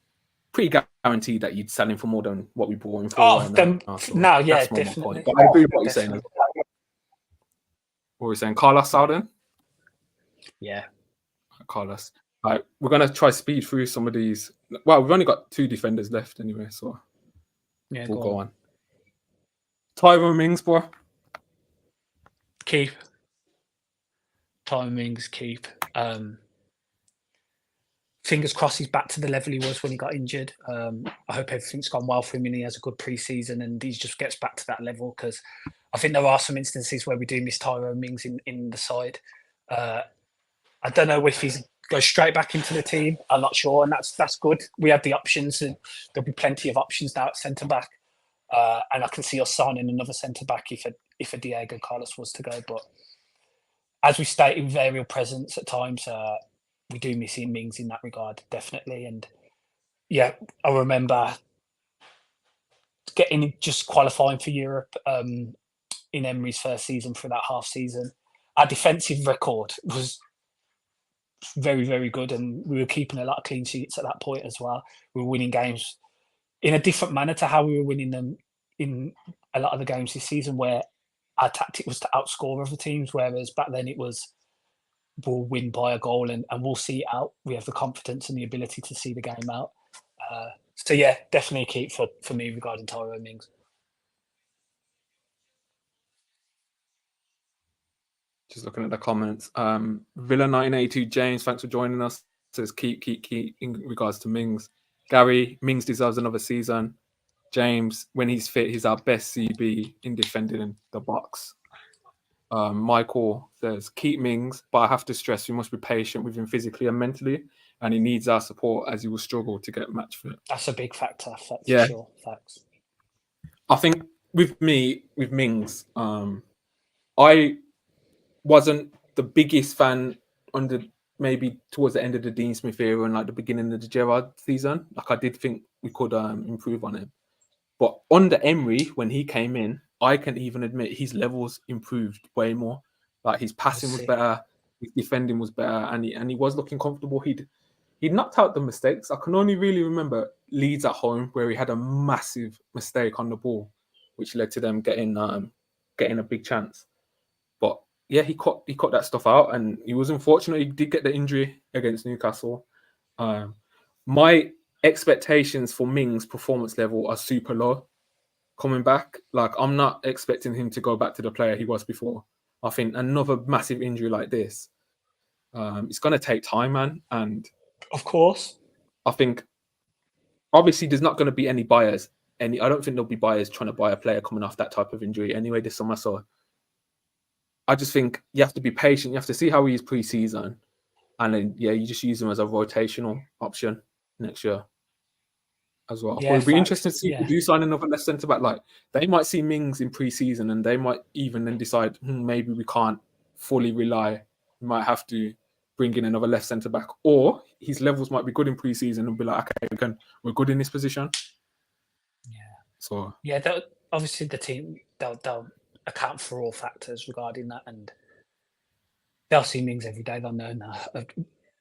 guaranteed that you'd sell him for more than what we bought him for right now. So no, yeah, that's more my definitely. point. But I agree with what you're saying. What were we saying? Carlos Salden? Yeah. Carlos. All right, we're going to try speed through some of these. Well, we've only got 2 defenders left anyway, so yeah, we'll go on. Tyrone Mings, bro. Keep. Tyrone Mings, keep. Fingers crossed he's back to the level he was when he got injured. I hope everything's gone well for him and he has a good pre-season and he just gets back to that level, because I think there are some instances where we do miss Tyrone Mings in the side. I don't know if he's goes straight back into the team. I'm not sure, and that's good. We have the options, and there'll be plenty of options now at centre back. And I can see us signing another centre back if a Diego Carlos was to go. But as we stated, with aerial presence at times, we do miss Mings in that regard, definitely. And yeah, I remember just qualifying for Europe in Emery's first season for that half season. Our defensive record was very, very good, and we were keeping a lot of clean sheets at that point as well. We were winning games in a different manner to how we were winning them in a lot of the games this season, where our tactic was to outscore other teams, whereas back then it was we'll win by a goal and we'll see it out. We have the confidence and the ability to see the game out. So yeah, definitely a keep for me regarding Tyrone Mings. Just looking at the comments. Villa 1982 James, thanks for joining us. Says keep in regards to Mings. Gary, Mings deserves another season. James, when he's fit, he's our best CB in defending the box. Michael says keep Mings, but I have to stress we must be patient with him physically and mentally, and he needs our support as he will struggle to get match fit. That's a big factor, for sure. Facts. I think with Mings, I wasn't the biggest fan under maybe towards the end of the Dean Smith era and like the beginning of the Gerrard season. Like I did think we could improve on him. But under Emery, when he came in, I can even admit his levels improved way more. Like his passing was better, his defending was better, and he was looking comfortable. He'd knocked out the mistakes. I can only really remember Leeds at home where he had a massive mistake on the ball, which led to them getting a big chance. But yeah, he cut that stuff out, and he was unfortunate. He did get the injury against Newcastle. My expectations for Mings' performance level are super low coming back. Like I'm not expecting him to go back to the player he was before. I think another massive injury like this, it's going to take time, man. And of course, I think obviously there's not going to be any buyers. I don't think there'll be buyers trying to buy a player coming off that type of injury anyway this summer. So I just think you have to be patient. You have to see how he is pre-season, and then you just use him as a rotational option next year as well. Yeah, but it'd be interesting to see if we do sign another left centre back. Like they might see Mings in pre-season, and they might even then decide maybe we can't fully rely. We might have to bring in another left centre back, or his levels might be good in pre-season and be like, okay, we're good in this position. Yeah. So obviously the team they'll account for all factors regarding that, and they'll see Mings every day. They'll know now.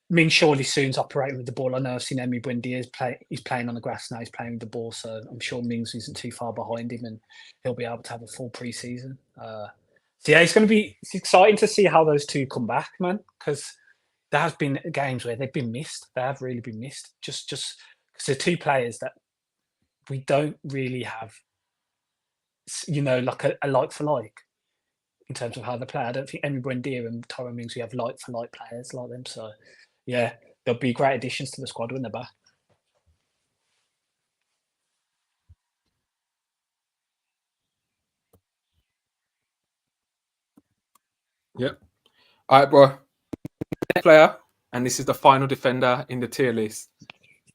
Mings surely soon's operating with the ball. I know I've seen Emery Buendia he's playing on the grass now. He's playing with the ball, so I'm sure Mings isn't too far behind him, and he'll be able to have a full pre-season. So yeah, it's exciting to see how those two come back, man. Because there has been games where they've been missed. They have really been missed. Just because they're two players that we don't really have, like a like for like in terms of how they play. I don't think Emery Buendia and Tyrone Mings, we have like for like players like them. So yeah, they'll be great additions to the squad when they're back. Yep. All right, bro. Next player, and this is the final defender in the tier list.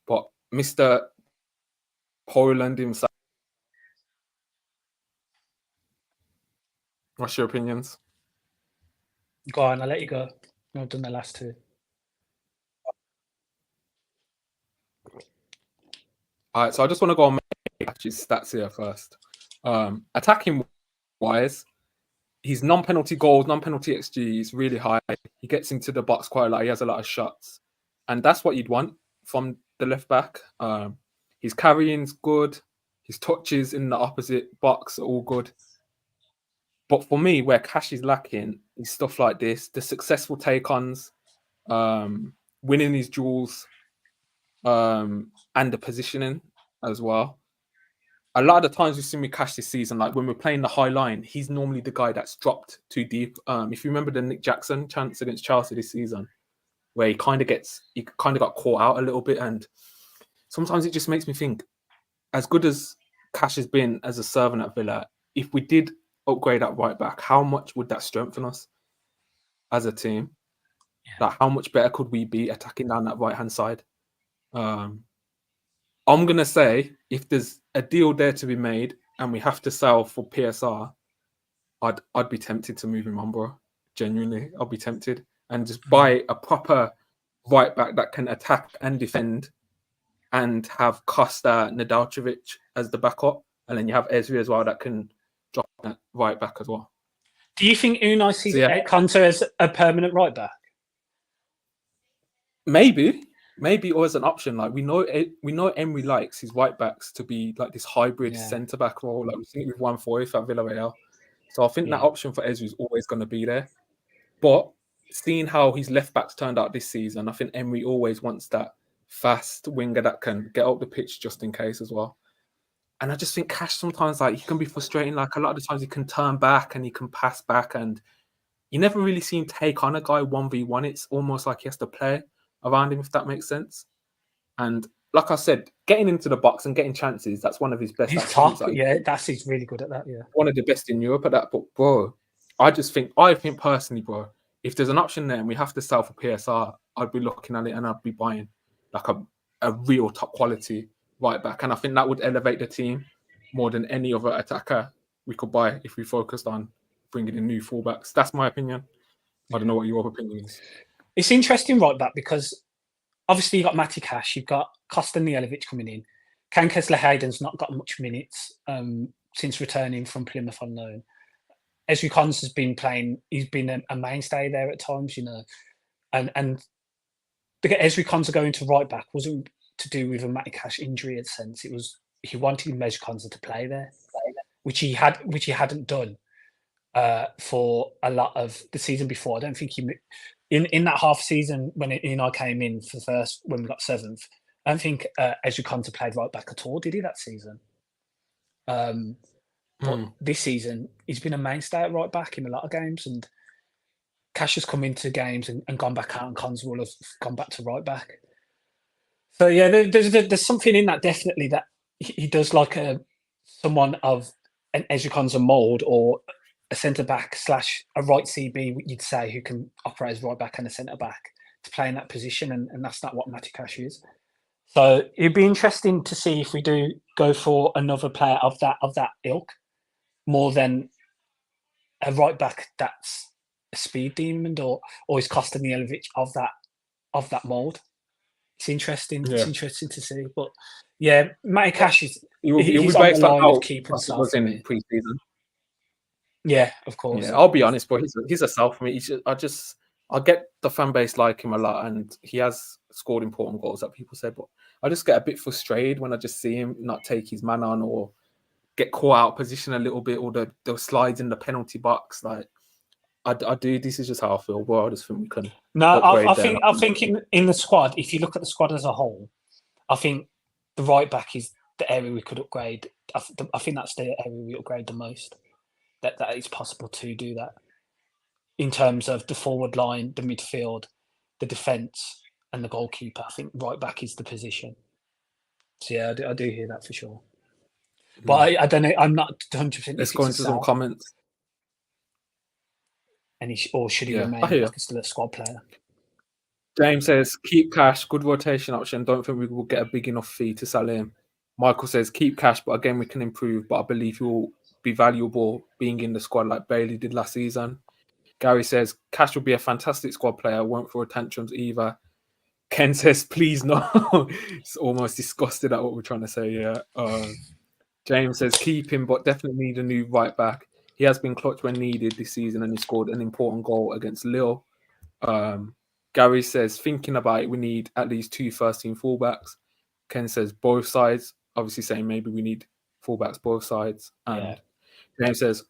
But Mr. Poland himself. What's your opinions? Go on, I'll let you go. I've done the last two. All right, so I just want to go on Cash's stats here first. Attacking wise, his non-penalty goals, non-penalty XG is really high. He gets into the box quite a lot. He has a lot of shots, and that's what you'd want from the left back. His carrying's good. His touches in the opposite box are all good. But for me, where Cash is lacking is stuff like this: the successful take-ons, winning his duels, and the positioning as well. A lot of the times we've seen with Cash this season, like when we're playing the high line, he's normally the guy that's dropped too deep. If you remember the Nick Jackson chance against Chelsea this season, where he kind of got caught out a little bit, and sometimes it just makes me think, as good as Cash has been as a servant at Villa, if we did upgrade at right back, how much would that strengthen us as a team? Yeah. Like, how much better could we be attacking down that right hand side? I'm gonna say if there's a deal there to be made and we have to sell for PSR, I'd be tempted to move him on, bro. Genuinely, I'll be tempted and just buy a proper right back that can attack and defend, and have Costa, Nedalcevic as the backup, and then you have Ezri as well that can drop that right back as well. Do you think Unai sees Konsa as a permanent right back? Maybe, or as an option. Like we know Emery likes his right backs to be like this hybrid centre back role. Like we've seen it with 1-4 at Villarreal. So I think that option for Ezri is always going to be there. But seeing how his left backs turned out this season, I think Emery always wants that fast winger that can get up the pitch just in case as well. And I just think Cash sometimes, like, he can be frustrating. Like a lot of the times he can turn back and he can pass back, and you never really see him take on a guy 1v1. It's almost like he has to play around him, if that makes sense. And like I said, getting into the box and getting chances, that's one of his best. He's top, he's really good at that, one of the best in Europe at that. But bro, I think personally, bro, if there's an option there and we have to sell for PSR, I'd be looking at it and I'd be buying like a real top quality right back. And I think that would elevate the team more than any other attacker we could buy if we focused on bringing in new fullbacks. That's my opinion. I don't know what your opinion is. It's interesting right back because obviously you've got Matty Cash, you've got Costa Nielovic coming in. Kankes Hayden's not got much minutes since returning from Plymouth on loan. Ezri Konsa has been playing, he's been a mainstay there at times, and the Ezri Konsa going to right back wasn't to do with a Matty Cash injury in a sense. It was he wanted Ezri Konsa to play there, which he hadn't done for a lot of the season before. I don't think he in that half season when I came in for the first when we got 7th. I don't think Ezri Konsa played right back at all, did he, that season? But this season, he's been a mainstay at right back in a lot of games, and Cash has come into games and gone back out, and Konsa will have gone back to right back. So yeah, there's something in that definitely that he does like someone of an Ezri Konsa mould, or a centre back / a right CB, you'd say, who can operate as right back and a centre back to play in that position, and that's not what Matty Cash is. So it'd be interesting to see if we do go for another player of that ilk, more than a right back that's a speed demon, or is Costa Nielovic of that mould. It's interesting. Yeah. It's interesting to see. But yeah, Matty Cash is he's on the line of keeping himself in pre-season. Yeah, of course. Yeah, I'll be honest, but he's a sell for me. I get the fan base like him a lot, and he has scored important goals that people say, but I just get a bit frustrated when I just see him not take his man on, or get caught out of position a little bit, or the slides in the penalty box. Like I do. This is just how I feel. Well, I just think we can. No, I think in the squad, if you look at the squad as a whole, I think the right back is the area we could upgrade. I think that's the area we upgrade the most. That it's possible to do that in terms of the forward line, the midfield, the defence, and the goalkeeper. I think right back is the position. So yeah, I do hear that for sure. But I don't know. I'm not 100%. Let's go into some comments. Or should he remain like still a squad player? James says, keep Cash, good rotation option. Don't think we will get a big enough fee to sell him. Michael says, keep Cash, but again, we can improve. But I believe he will be valuable being in the squad like Bailey did last season. Gary says, Cash will be a fantastic squad player, won't throw tantrums either. Ken says, please no. It's almost disgusted at what we're trying to say. Yeah. James says, keep him, but definitely need a new right back. He has been clutch when needed this season, and he scored an important goal against Lille. Gary says, thinking about it, we need at least 2 first-team fullbacks. Ken says, both sides. Obviously saying maybe we need fullbacks both sides. And James says,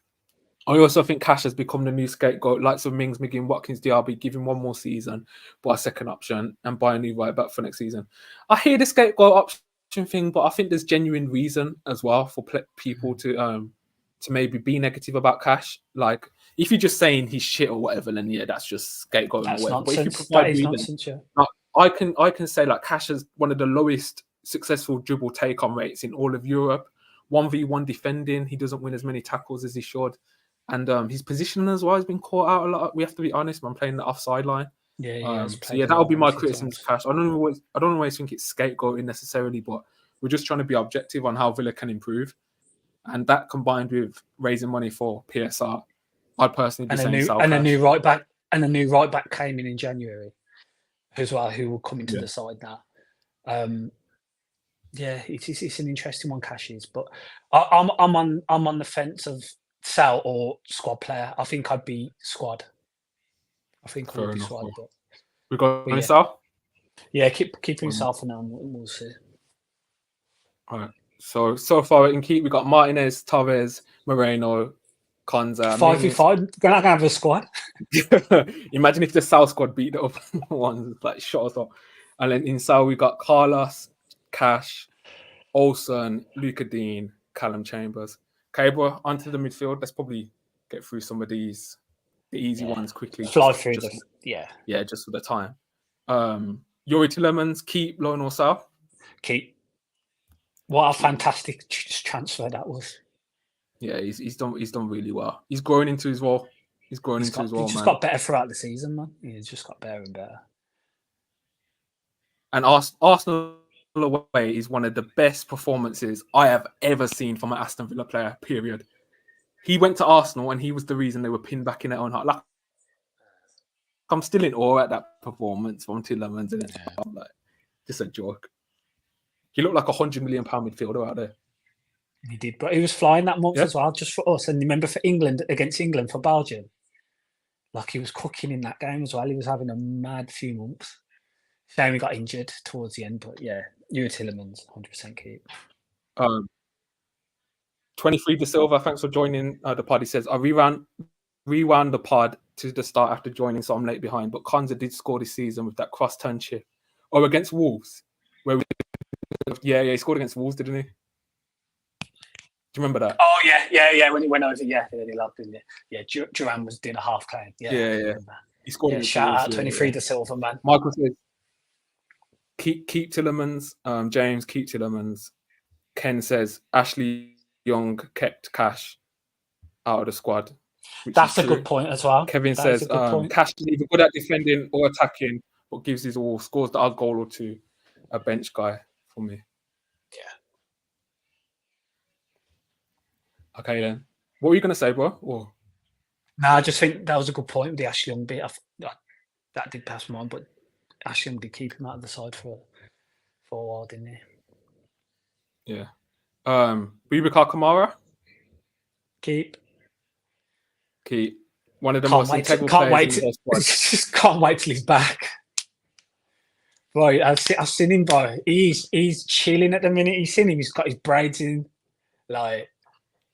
I also think Cash has become the new scapegoat. Likes of Mings, McGinn, Watkins, Diaby, give him one more season, buy a second option, and buy a new right back for next season. I hear the scapegoat option thing, but I think there's genuine reason as well for people to maybe be negative about Cash. Like, if you're just saying he's shit or whatever, then yeah, that's just scapegoating That's or whatever. nonsense. But if you provide That is reason, nonsense, yeah. I can say like Cash has one of the lowest successful dribble take-on rates in all of Europe. 1v1 defending, he doesn't win as many tackles as he should. And his positioning as well has been caught out a lot. We have to be honest. I'm playing the offside line. Yeah, so yeah, that'll be my criticism to Cash. I don't always think it's scapegoating necessarily, but we're just trying to be objective on how Villa can improve, and that combined with raising money for PSR, I'd personally be saying sell Cash. A new right back came in January as well, who will come into the side now. Yeah, it's an interesting one, Cash is, but I'm on the fence of sell or squad player. I think I'd be squad. I think I would be squad. But we got sell. Yeah, keep himself for now, and we'll see. All right. So far in keep, we got Martinez, Torres, Moreno, Konza. 5v5. We're not gonna have a squad. Imagine if the South squad beat the up ones, like shot us up. And then in South we got Carlos, Cash, Olsen, Luca Dean, Callum Chambers. Okay, bro, onto the midfield. Let's probably get through some of the easy ones quickly. Fly through just for the time. Yuri Tillemans, keep, loan or sell? Keep. What a fantastic transfer that was. Yeah, he's done really well. He's growing into his role. He's just got better throughout the season, man. He's just got better and better. And Arsenal away is one of the best performances I have ever seen from an Aston Villa player, period. He went to Arsenal and he was the reason they were pinned back in their own heart. Like, I'm still in awe at that performance from Tillemans. I'm like, just a joke. He looked like £100 million midfielder out there. He did, but he was flying that month as well, just for us. And remember, for England, against England, for Belgium, like he was cooking in that game as well. He was having a mad few months. Shame he got injured towards the end, but yeah, Yuri Tillemans, 100% keep. 23 De Silva, thanks for joining the pod. He says, I rewound the pod to the start after joining, so I'm late behind. But Konza did score this season with that cross-turn chip. Or against Wolves. He scored against Wolves, didn't he? Do you remember that? Oh, yeah. When he went over, he loved, didn't he? Yeah, Duran was doing a half claim. Yeah. He scored. Shout out 23 De Silva, man. Michael says, keep Tillemans. James, keep Tillemans. Ken says, Ashley Young kept Cash out of the squad. That's a good point as well. Kevin says, Cash is either good at defending or attacking, but gives his all, scores the odd goal or two. A bench guy for me. Yeah. Okay, then. What were you going to say, bro? Or... No, I just think that was a good point with the Ashley Young bit. That did pass my mind, but Ashley Young did keep him out of the side for a while, didn't he? Yeah. Boubacar Kamara? Keep. One of the most integral players in the squad. Just can't wait till he's back. Boy, I've seen him, boy. He's chilling at the minute. He's seen him. He's got his braids in. Like,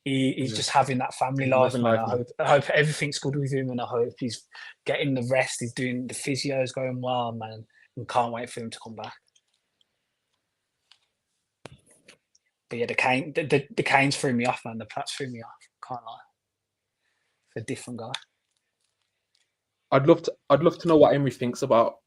he's just having that family life. Man. I hope everything's good with him, and I hope he's getting the rest. He's doing the physio's going well, man. And can't wait for him to come back. But yeah, the Canes threw me off, man. The Platts threw me off. Can't lie. It's a different guy. I'd love to know what Emery thinks about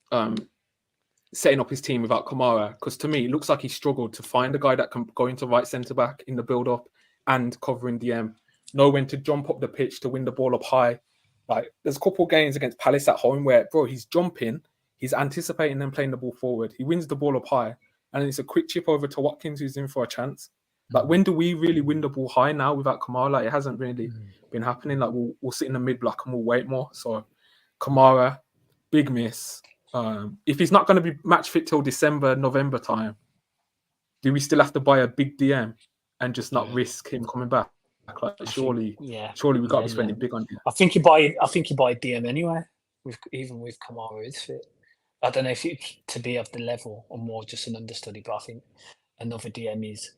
setting up his team without Kamara, because to me it looks like he struggled to find a guy that can go into right centre back in the build up and covering DM, know when to jump up the pitch to win the ball up high. Like, there's a couple of games against Palace at home where, bro, he's jumping, he's anticipating them playing the ball forward, he wins the ball up high, and it's a quick chip over to Watkins who's in for a chance. Like, when do we really win the ball high now without Kamara? Like, it hasn't really been happening. Like, we'll sit in the mid block and we'll wait more. So Kamara, big miss. If he's not going to be match fit till December, November time, do we still have to buy a big DM and just not risk him coming back? Like, surely we got to be spending big on him. I think you buy DM anyway. Even with Kamara is fit. I don't know if it's to be of the level or more just an understudy, but I think another DM is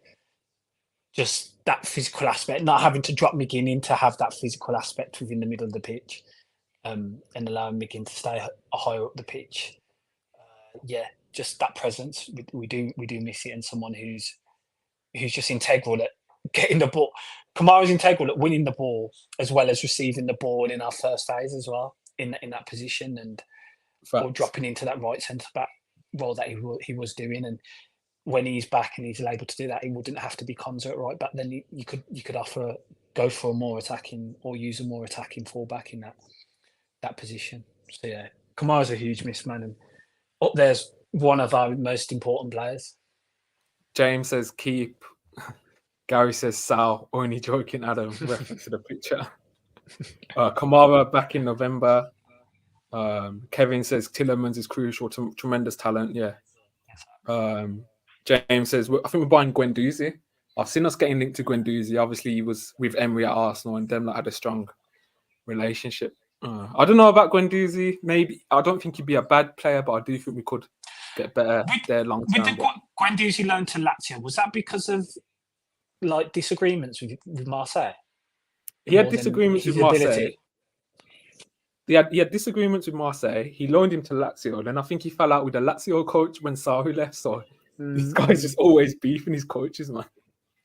just that physical aspect, not having to drop McGinn in to have that physical aspect within the middle of the pitch, and allowing McGinn to stay higher up the pitch. Just that presence. We do miss it, and someone who's just integral at getting the ball. Kamara's integral at winning the ball as well as receiving the ball in our first phase as well in that position, and or dropping into that right centre back role that he was doing. And when he's back and he's able to do that, he wouldn't have to be Konza at right back. Then you could go for a more attacking or use a more attacking fullback in that position. So yeah, Kamara's a huge miss, man, and up there's one of our most important players. James says keep. Gary says Sal. Only joking, Adam. Reference to the picture. Kamara back in November. Kevin says Tillemans is crucial, tremendous talent. Yeah. James says I think we're buying Guendouzi. I've seen us getting linked to Guendouzi. Obviously, he was with Emery at Arsenal, and them had a strong relationship. I don't know about Guendouzi. Maybe I don't think he'd be a bad player, but I do think we could get better there long term. With the Guendouzi loan to Lazio, was that because of like disagreements with Marseille? He had disagreements with Marseille. He had disagreements with Marseille. He loaned him to Lazio. Then I think he fell out with the Lazio coach when Sarri left. So this guy's just always beefing his coaches, man.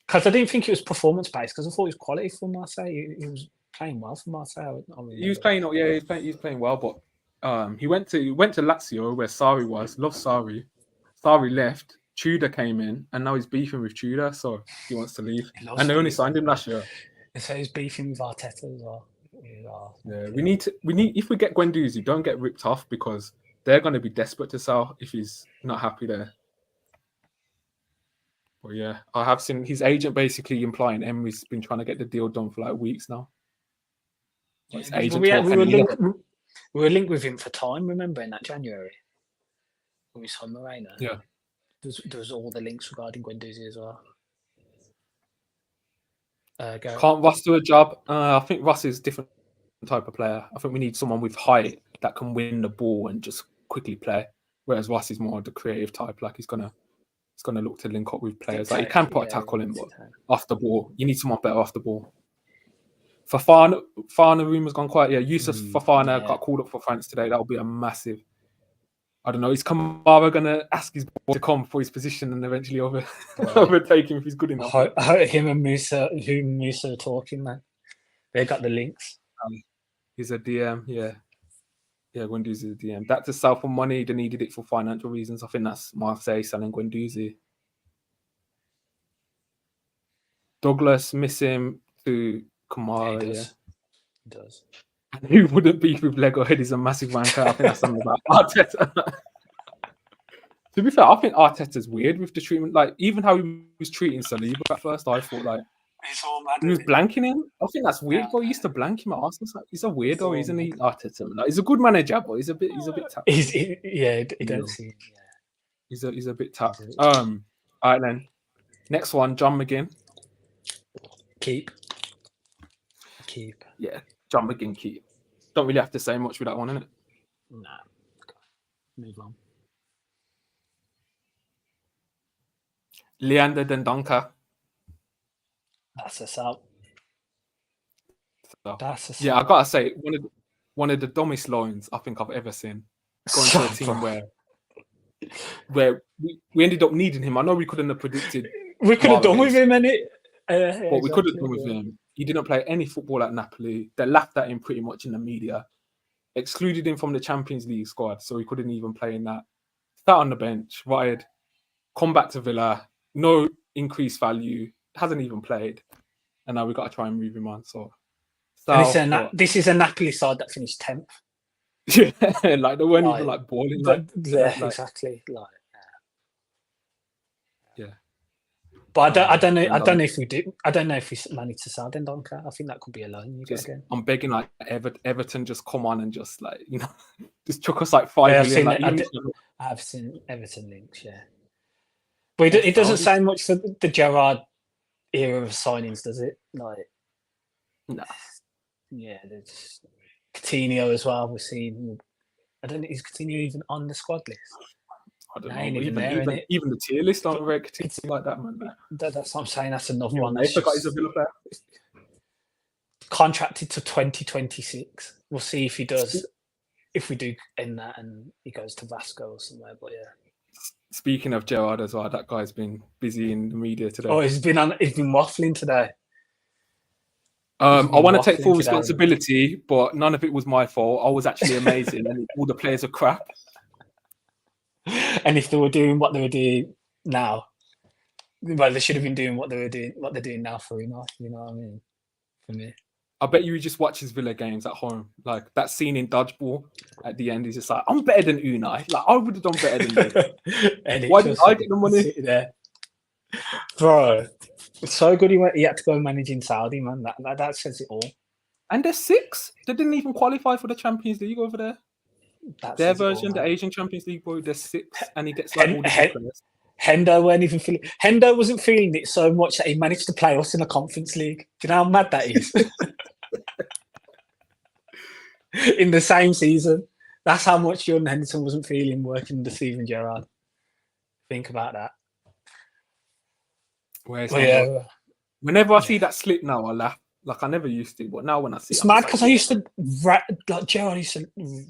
Because I didn't think it was performance based. Because I thought it was quality for Marseille. He was playing well for Marseille. He was playing well. But he went to Lazio where Sarri was. Loved Sarri. Sarri left. Tudor came in, and now he's beefing with Tudor. So he wants to leave. And they only signed him last year. So he's beefing with Arteta as well. Yeah, we need if we get Guendouzi, don't get ripped off because they're going to be desperate to sell if he's not happy there. But yeah, I have seen his agent basically implying Emery's been trying to get the deal done for like weeks now. We were linked with him for time, remember, in that January when we signed Moreno. Yeah. There was all the links regarding Guendouzi as well. Can't Russ do a job? I think Russ is a different type of player. I think we need someone with height that can win the ball and just quickly play. Whereas Russ is more the creative type. Like he's gonna look to link up with players. Like he can put a tackle in, but off the ball, you need someone better off the ball. Fofana rumours gone quiet. Yeah, Yusuf Fofana got called up for France today. That'll be a massive. I don't know. Is Kamara gonna ask his boy to come for his position and eventually overtake him if he's good enough? Him and Musa are talking, man. They got the links. He's a DM, yeah. Guendouzi is a DM. That to sell for money. They needed it for financial reasons. I think that's Marseille selling Guendouzi. Douglas miss him to Kamara. He does. And who wouldn't beef with Lego Head is a massive wanker. I think that's something about Arteta. To be fair, I think Arteta's weird with the treatment. Like, even how he was treating Saliba at first, I thought, like, he was blanking him. I think that's weird, bro. He used to blank him at Arsenal. Like, he's a weirdo, isn't he, Arteta? Like, he's a good manager, but he's a bit tapped. He don't see. Yeah. He's a bit tapped. All right, then. Next one, John McGinn. Keep. Yeah, John McGinn, keep. Don't really have to say much with that one, innit? Nah. Move on. Leander Dendoncker. That's a sell. Yeah, I gotta say, one of the dumbest loans I think I've ever seen. Going to a team where we ended up needing him. I know we couldn't have predicted. We could have done with him, innit? What we could have done with him. He didn't play any football at Napoli. They laughed at him pretty much in the media. Excluded him from the Champions League squad, so he couldn't even play in that. Sat on the bench, rotted, come back to Villa, no increased value, hasn't even played. And now we've got to try and move him on. So this is a Napoli side that finished 10th. Yeah, like they weren't even like balling. Exactly. Yeah. But I don't know. I don't Dendoncker. know if we do. I don't know if we manage to sell Dendoncker. I think that could be a loan you get Just again. I'm begging like Everton just come on and just like just chuck us like 5 Yeah, million. Like even I've seen Everton links. Yeah, but or it doesn't Saudi. say much for the Gerrard era of signings, does it? Like, No. yeah, there's Coutinho as well. We're seeing. I don't know. Is Coutinho even on the squad list? I don't No, know. ain't even there, innit? Even the tier list aren't very It's like that, man. that's what I'm saying. That's another You know, one they that's forgot he's a just Villa player. contracted to 2026. We'll see if he does. If we do end that and he goes to Vasco or somewhere, but yeah. Speaking of Gerrard as well, that guy's been busy in the media today. Oh, he's been waffling today. I want to take full responsibility, but none of it was my fault. I was actually amazing, and all the players are crap. And if they were doing what they were doing now, well, they should have been doing what they're doing now for Unai. You know what I mean? For me, I bet you just watch his Villa games at home. Like that scene in Dodgeball at the end, he's just like, "I'm better than Unai. Like I would have done better than you. and Why did I get the money?" There, bro. It's so good. He had to go manage in Saudi, man. That says it all. And they're 6. They didn't even qualify for the Champions League over there. Their version, the Asian Champions League boy, they're 6, and he gets like all the good players. Hendo weren't even feeling. Hendo wasn't feeling it so much that he managed to play us in a Conference League. Do you know how mad that is? In the same season, that's how much Jordan Henderson wasn't feeling working under Steven Gerrard. Think about that. Whenever I see that slip now, I laugh. Like I never used to, but now when I see it's it, mad because I used to Gerrard used to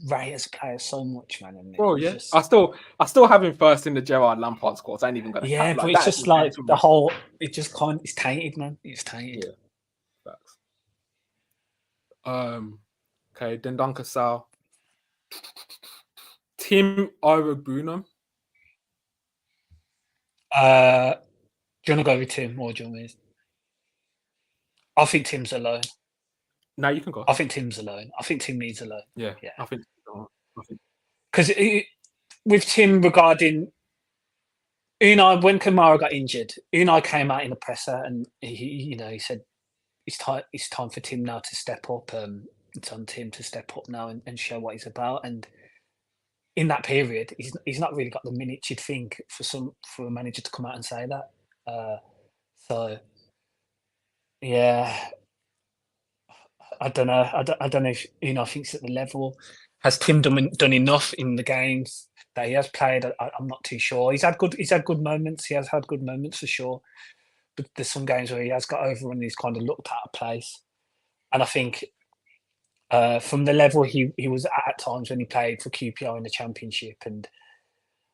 rate as a player so much, man. Bro, yeah, I still have him first in the Gerrard Lampard squad. So I ain't even gonna. Yeah, but it's just like the whole. It just can't. It's tainted, man. It's tainted. Yeah, facts. Okay, Dendoncker Sal. Tim Irobuno. Do you want to go with Tim or do you want me? I think Tim's alone. No, you can go. I think Tim's alone. I think Tim needs a loan. Yeah. I think because with Tim regarding Unai, when Kamara got injured, Unai came out in a presser and he said it's time for Tim now to step up. It's on Tim to step up now and show what he's about. And in that period, he's not really got the minutes you'd think for a manager to come out and say that. So yeah. I don't know. I don't know if Unai thinks at the level. Has Tim done enough in the games that he has played? I'm not too sure. He's had good moments. He has had good moments for sure. But there's some games where he has got over and he's kind of looked out of place. And I think from the level he was at times when he played for QPR in the Championship, and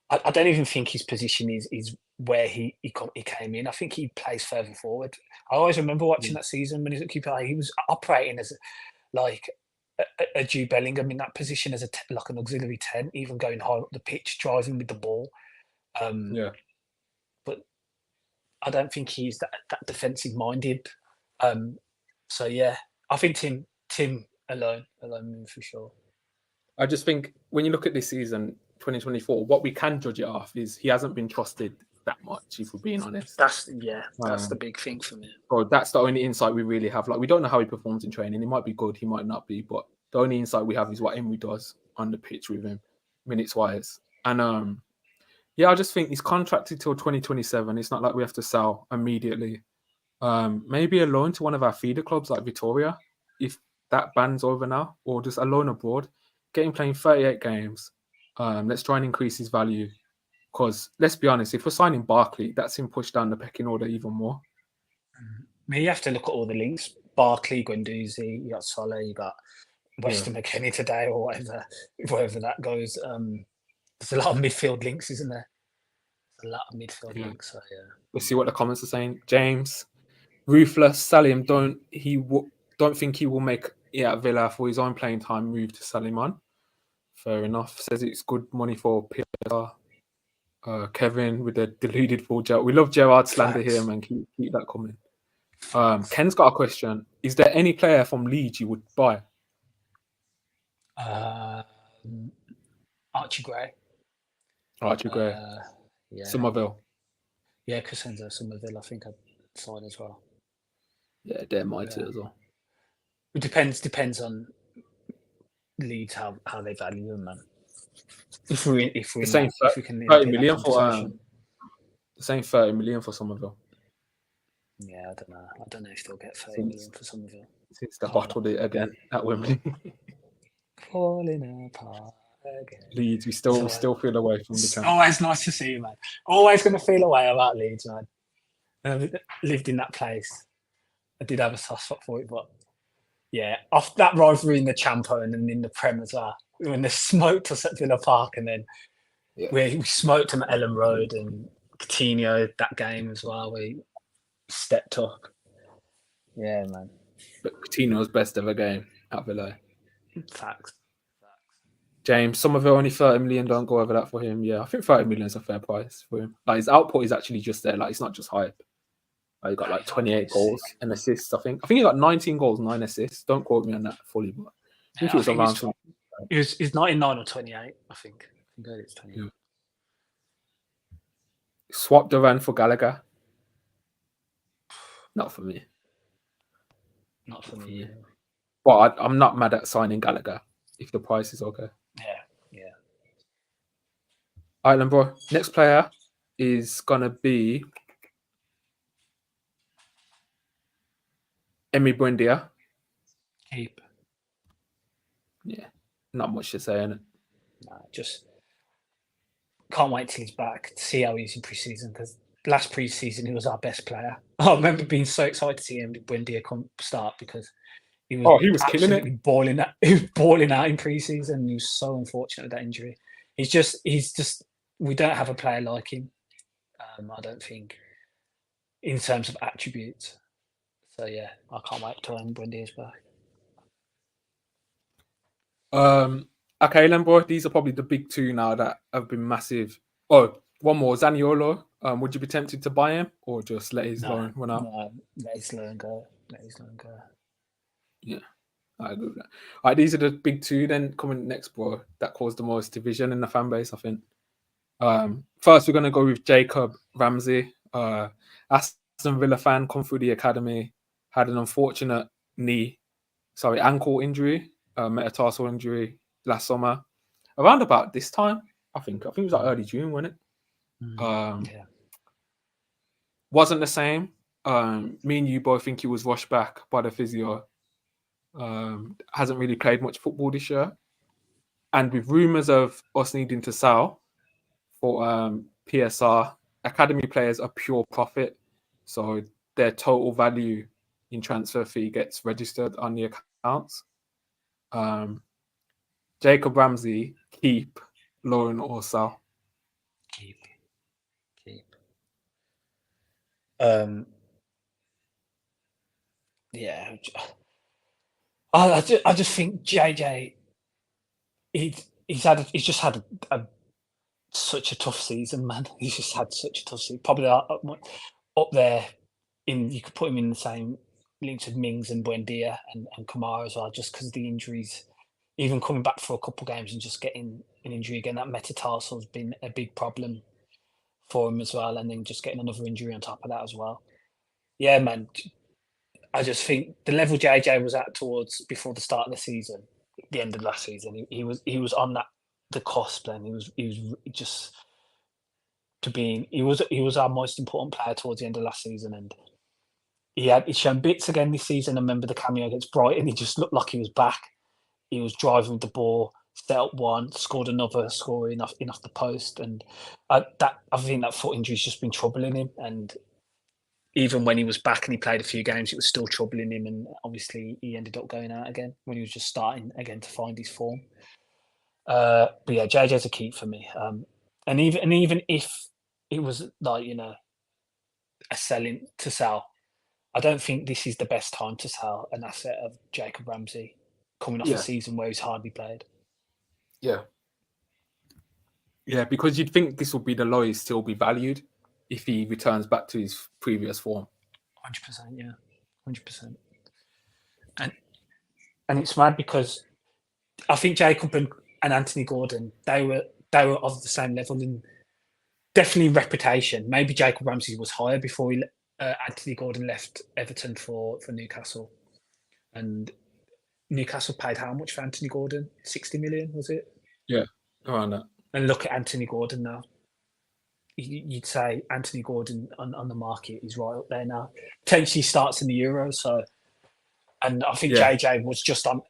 I don't even think his position is where he came in. I think he plays further forward. I always remember watching that season when he was at QPR. He was operating as like a Jude Bellingham in that position as like an auxiliary 10, even going high up the pitch, driving with the ball. But I don't think he's that defensive minded. So yeah, I think Tim alone for sure. I just think when you look at this season, 2024, what we can judge it off is he hasn't been trusted that much, if we're being honest. That's the big thing for me. Bro, that's the only insight we really have. Like, we don't know how he performs in training. He might be good, he might not be, but the only insight we have is what Emery does on the pitch with him, minutes wise. And I just think he's contracted till 2027. It's not like we have to sell immediately. Maybe a loan to one of our feeder clubs like Vitoria, if that ban's over now, or just a loan abroad. Get him playing 38 games. Let's try and increase his value. Because let's be honest, if we're signing Barkley, that's him pushed down the pecking order even more. I mean, you have to look at all the links. Barkley, Guendouzi, you got Soler, you got Weston McKennie today, or wherever that goes. There's a lot of midfield links, isn't there? There's a lot of midfield links. So yeah. Let's see what the comments are saying. James, ruthless. Salim, don't think he will make it at Villa for his own playing time. Move to sell him on. Fair enough. Says it's good money for Pierre. Kevin with the deluded full Gerrard. We love Gerrard slander here, man. Keep that coming. Ken's got a question. Is there any player from Leeds you would buy? Archie Gray. Yeah. Somerville. Yeah, Cosenza, Somerville, I think I'd sign as well. Yeah, they're my two Yeah. as well. It depends on Leeds how they value him, man. If we're The in same that, if we can 30 be in that million for conversation. the same 30 million for Somerville. Yeah, I don't know. I don't know if they'll get 30 Since million for Somerville. since they Can't lie. bottled it again at Wembley. Falling apart again. Leeds, we So still feel away from the it's champ. always nice to see you, man. Always going to feel a way about Leeds, man. I lived in that place. I did have a soft spot for it, but yeah, off that rivalry in the Champo and then in the Prem as well. When they smoked us at Villa Park, and then Yeah. we smoked them at Ellen Road, and Coutinho that game as well, where he stepped up. Yeah, man. But Coutinho's best ever game at Villa. Facts. James, Somerville only 30 million. Don't go over that for him. Yeah, I think 30 million is a fair price for him. Like his output is actually just there. Like it's not just hype. He got like 28 goals and assists. I think he got 19 goals, 9 assists. Don't quote me on that fully, but I think it was around. He's 99 or 28, I think. I think it's 28. Yeah. Swap Duran for Gallagher. Not for me. Not for me. But I'm not mad at signing Gallagher if the price is okay. Yeah. All right, then, bro. Next player is gonna be Emi Buendia. Keep. Yeah, not much to say in it. Nah, just can't wait till he's back to see how he's in pre-season, because last pre-season he was our best player. I remember being so excited to see him Buendia come start, because he was killing it. balling out. He was balling out in pre-season. He was so unfortunate with that injury. He's just we don't have a player like him. I don't think in terms of attributes. So yeah, I can't wait till Buendia's back. Okay, then, bro. These are probably the big two now that have been massive. Oh, one more, Zaniolo. Would you be tempted to buy him or just let his loan run out? No, let his loan go. Yeah, I agree with that. All right, these are the big two. Then coming next, bro, that caused the most division in the fan base, I think. First, we're gonna go with Jacob Ramsey. Aston Villa fan, come through the academy, had an unfortunate ankle injury, metatarsal injury last summer, around about this time. I think it was like early June, wasn't it? Yeah. Wasn't the same. Me and you both think he was rushed back by the physio. Hasn't really played much football this year, and with rumours of us needing to sell for PSR, academy players are pure profit, so their total value in transfer fee gets registered on the accounts. Jacob Ramsey, keep, loan or sell? Keep. Yeah. I just think JJ, he's just had such a tough season, man. He's just had such a tough season. Probably up there you could put him in the same links with Mings and Buendia and Kamara as well, just because of the injuries. Even coming back for a couple of games and just getting an injury again, that metatarsal has been a big problem for him as well, and then just getting another injury on top of that as well. Yeah, man. I just think the level JJ was at towards before the start of the season, the end of last season, he was on the cusp, and he was just he was our most important player towards the end of last season, and he's shown bits again this season. I remember the cameo against Brighton, he just looked like he was back. He was driving with the ball, set up one, scored another, scoring off the post, and I think that foot injury's just been troubling him. And even when he was back and he played a few games, it was still troubling him. And obviously, he ended up going out again when he was just starting again to find his form. But yeah, JJ's a keep for me. And even if it was like a selling to sell, I don't think this is the best time to sell an asset of Jacob Ramsey coming off a season where he's hardly played. Yeah, because you'd think this will be the lowest he'll be valued if he returns back to his previous form. 100%, yeah, 100%. And it's mad because I think Jacob and Anthony Gordon, they were of the same level definitely reputation. Maybe Jacob Ramsey was higher before Anthony Gordon left Everton for Newcastle, and Newcastle paid how much for Anthony Gordon? 60 million, was it? Yeah, around that. And look at Anthony Gordon now. You'd say Anthony Gordon on the market is right up there now. Potentially starts in the Euros. So, and I think JJ was just on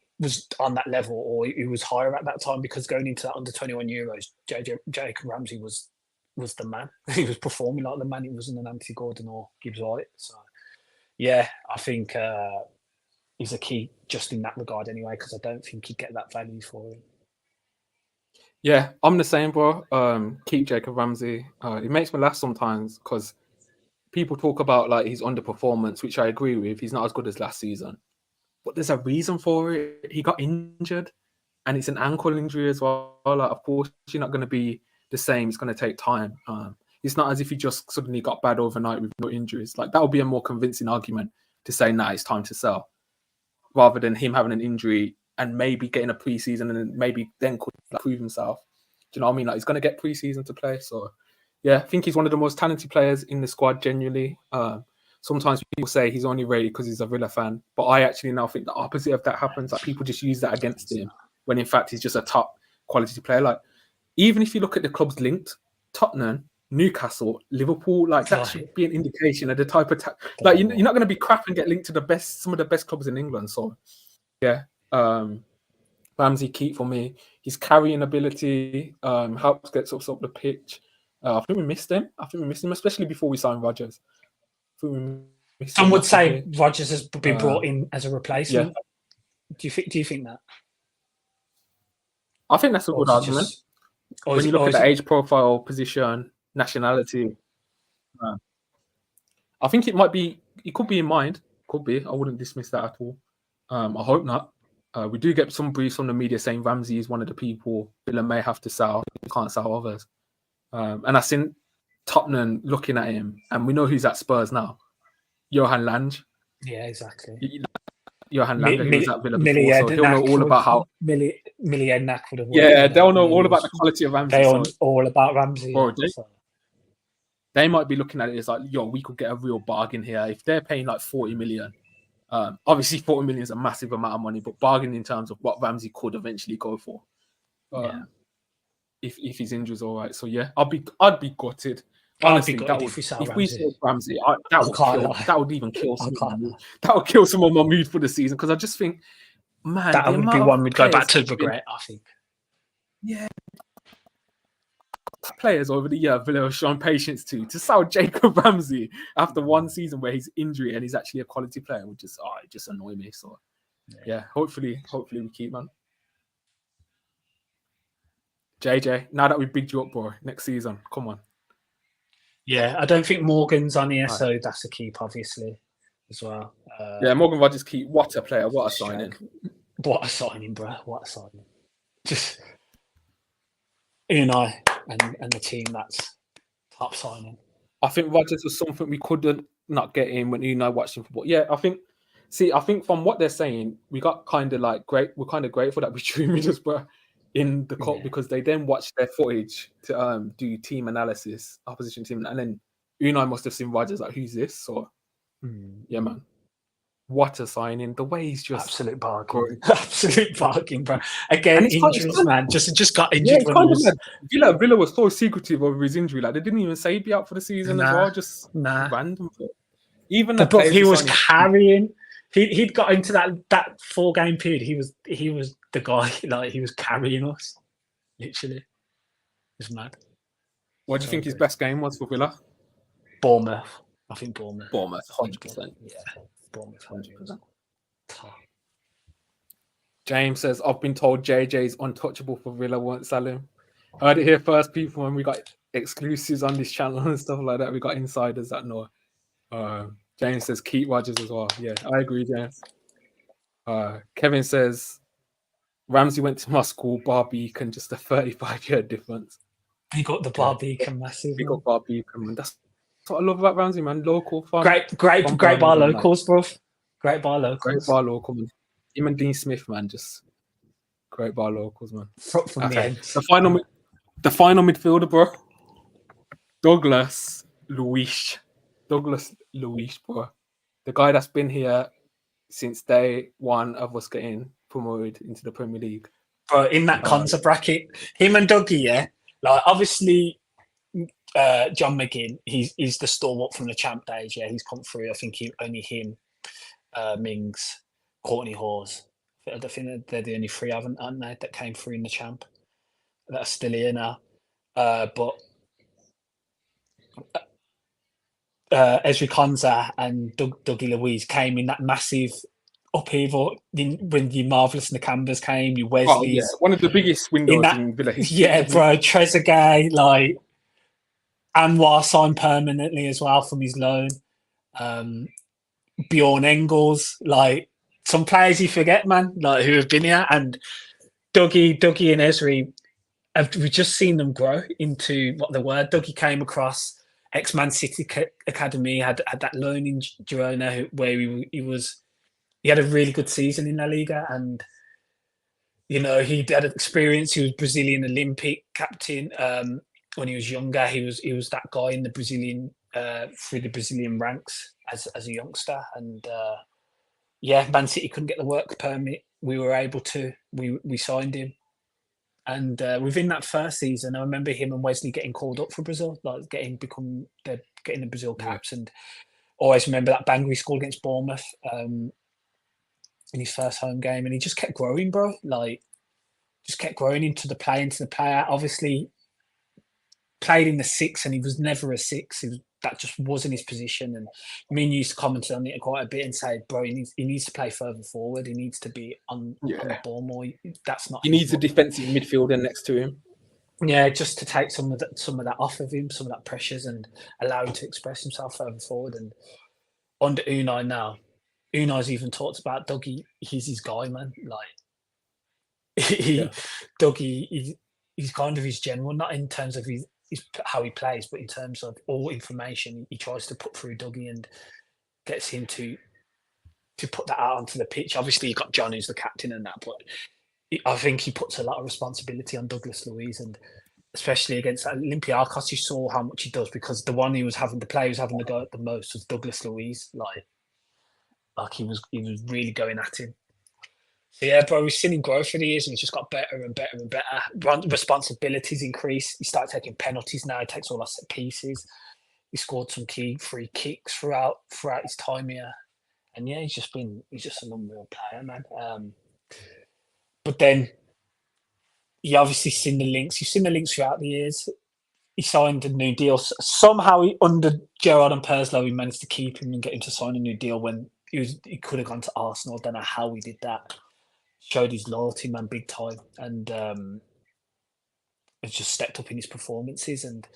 that level, or he was higher at that time, because going into that under 21 Euros, Jacob Ramsey was the man. He was performing like the man. He wasn't an Anthony Gordon or Gibbs White. So, yeah, I think he's a key just in that regard anyway, because I don't think he'd get that value for him. Yeah, I'm the same, bro. Keep Jacob Ramsey. It makes me laugh sometimes because people talk about like his underperformance, which I agree with. He's not as good as last season, but there's a reason for it. He got injured, and it's an ankle injury as well. Like, of course, you're not going to be the same. It's going to take time. It's not as if he just suddenly got bad overnight with no injuries. Like, that would be a more convincing argument to say, nah, it's time to sell, rather than him having an injury and maybe getting a preseason and then maybe then could prove himself. Do you know what I mean? Like, he's going to get preseason to play. So, yeah, I think he's one of the most talented players in the squad, genuinely. Sometimes people say he's only rated because he's a Villa fan, but I actually now think the opposite of that happens. Like, people just use that against him when in fact he's just a top quality player. Like, even if you look at the clubs linked, Tottenham, Newcastle, Liverpool, like that should be an indication of the type of like you're not going to be crap and get linked to some of the best clubs in England. So, yeah. Ramsey keep for me. His carrying ability helps get us up the pitch. I think we missed him. Especially before we signed Rodgers. Some would say Rodgers has been brought in as a replacement. Yeah. Do you think that? I think that's a good argument. When you look at the age profile, position, nationality, I think it might be. It could be in mind. Could be. I wouldn't dismiss that at all. I hope not. We do get some briefs from the media saying Ramsey is one of the people Villa may have to sell. They can't sell others. And I seen Tottenham looking at him, and we know who's at Spurs now. Johan Lange. Yeah, exactly. Johan Lange, he was at Villa before, so he'll know all about how... Millie Ednack would have... Yeah, they'll know all about the quality of Ramsey. They're all about Ramsey. They might be looking at it as like, yo, we could get a real bargain here. If they're paying like 40 million... obviously, 40 million is a massive amount of money, but bargaining in terms of what Ramsey could eventually go for, if his injury's all right. So yeah, I'd be gutted. Honestly, if we sold Ramsey, that would even kill someone. That would kill some of my mood for the season, because I just think, man, that would be one we'd go back to regret. I think. Yeah. Players over the year Villa have shown patience to sell Jacob Ramsey after one season where he's injury and he's actually a quality player would just annoy me. So yeah, hopefully we keep, man. JJ, now that we've bigged you up, bro, next season, come on. Yeah, I don't think Morgan's on here, so that's a keep, obviously, as well. Yeah, Morgan Rodgers keep. What a player! What a signing! What a signing, bro! What a signing! Just Unai and the team, that's top signing. I think Rodgers was something we couldn't not get in when Unai watched him. But yeah, I think from what they're saying, we got kind of like great. We're kind of grateful that we drew Middlesbrough in the cup, because they then watched their footage to do team analysis, opposition team, and then Unai must have seen Rodgers like, who's this? So yeah, man. What a signing! The way he's just absolute bargain, bro. Again, injuries, man. Just got injured. Yeah, Villa was so secretive over his injury. Like, they didn't even say he'd be out for the season as well. Just random. Even but he was carrying. He'd got into that 4-game period. He was the guy. Like, he was carrying us, literally. It was mad. What do you think his best game was for Villa? Bournemouth. I think Bournemouth. 100%. Yeah. Bournemouth, 100%. James says, I've been told JJ's untouchable for Villa, won't sell him. Heard it here first, people, when we got exclusives on this channel and stuff like that. We got insiders that know. James says, keep Rodgers as well. Yeah, I agree, James. Kevin says, Ramsey went to my school, Bar Beacon, just a 35-year difference. He got the Bar Beacon massive. He got Bar Beacon, man. That's what I love about Ramsey, man. Local fun. Great bar locals, bro. Great bar locals. Great bar local, man. Him and Dean Smith, man, just great bar locals, man. From the end. The final midfielder, bro. Douglas Luiz. Douglas Luiz, bro. The guy that's been here since day one of us getting promoted into the Premier League. But in that Conza bracket, him and Dougie, yeah, like obviously John McGinn, he's the stalwart from the champ days. Yeah, he's come through. I think only him, Mings, Courtney Hawes. I think they're the only three, aren't they, that came through in the champ that are still here now. But Ezri Konza and Dougie Louise came in that massive upheaval when the Marvellous Nakambas came, you Wesley's. Oh, yeah. One of the biggest windows in Villa history. Yeah, bro. Trezeguet, like, Anwar signed permanently as well from his loan. Bjorn Engels, like, some players you forget, man, like, who have been here. And Dougie and Ezri, we've just seen them grow into what they were. Dougie came across ex-Man City Academy, had that loan in Girona where he had a really good season in La Liga, and he had experience. He was Brazilian Olympic captain when he was younger. He was that guy in the Brazilian through the Brazilian ranks as a youngster, and Man City couldn't get the work permit. We were able to. We signed him. And within that first season, I remember him and Wesley getting called up for Brazil, like getting the Brazil caps, and always remember that banger he scored against Bournemouth in his first home game, and he just kept growing, bro. Like, just kept growing into the player. Obviously, played in the six, and he was never a six. That just wasn't his position. And me and you used to comment on it quite a bit and say, bro, he needs to play further forward. He needs to be on the ball more. That's not. He needs a defensive midfielder next to him. Yeah, just to take some of that off of him, some of that pressures, and allow him to express himself further forward. And under Unai now, Unai's even talked about Dougie. He's his guy, man. Like Dougie, he's kind of his general, not in terms of his how he plays, but in terms of all information he tries to put through Dougie and gets him to put that out onto the pitch. Obviously, you've got John, who's the captain, and that, but I think he puts a lot of responsibility on Douglas Luiz, and especially against Olympiacos, you saw how much he does, because the one the player who was having to go at the most was Douglas Luiz. Like he was really going at him. So yeah, bro, we've seen him grow for the years, and he's just got better and better and better. Responsibilities increase. He started taking penalties now. He takes all our set pieces. He scored some key free kicks throughout his time here, and yeah, he's just an unreal player, man. But then you obviously seen the links. You've seen the links throughout the years. He signed a new deal. Somehow, under Gerrard and Perslow, he managed to keep him and get him to sign a new deal when he could have gone to Arsenal. I don't know how he did that. Showed his loyalty, man, big time, and has just stepped up in his performances. And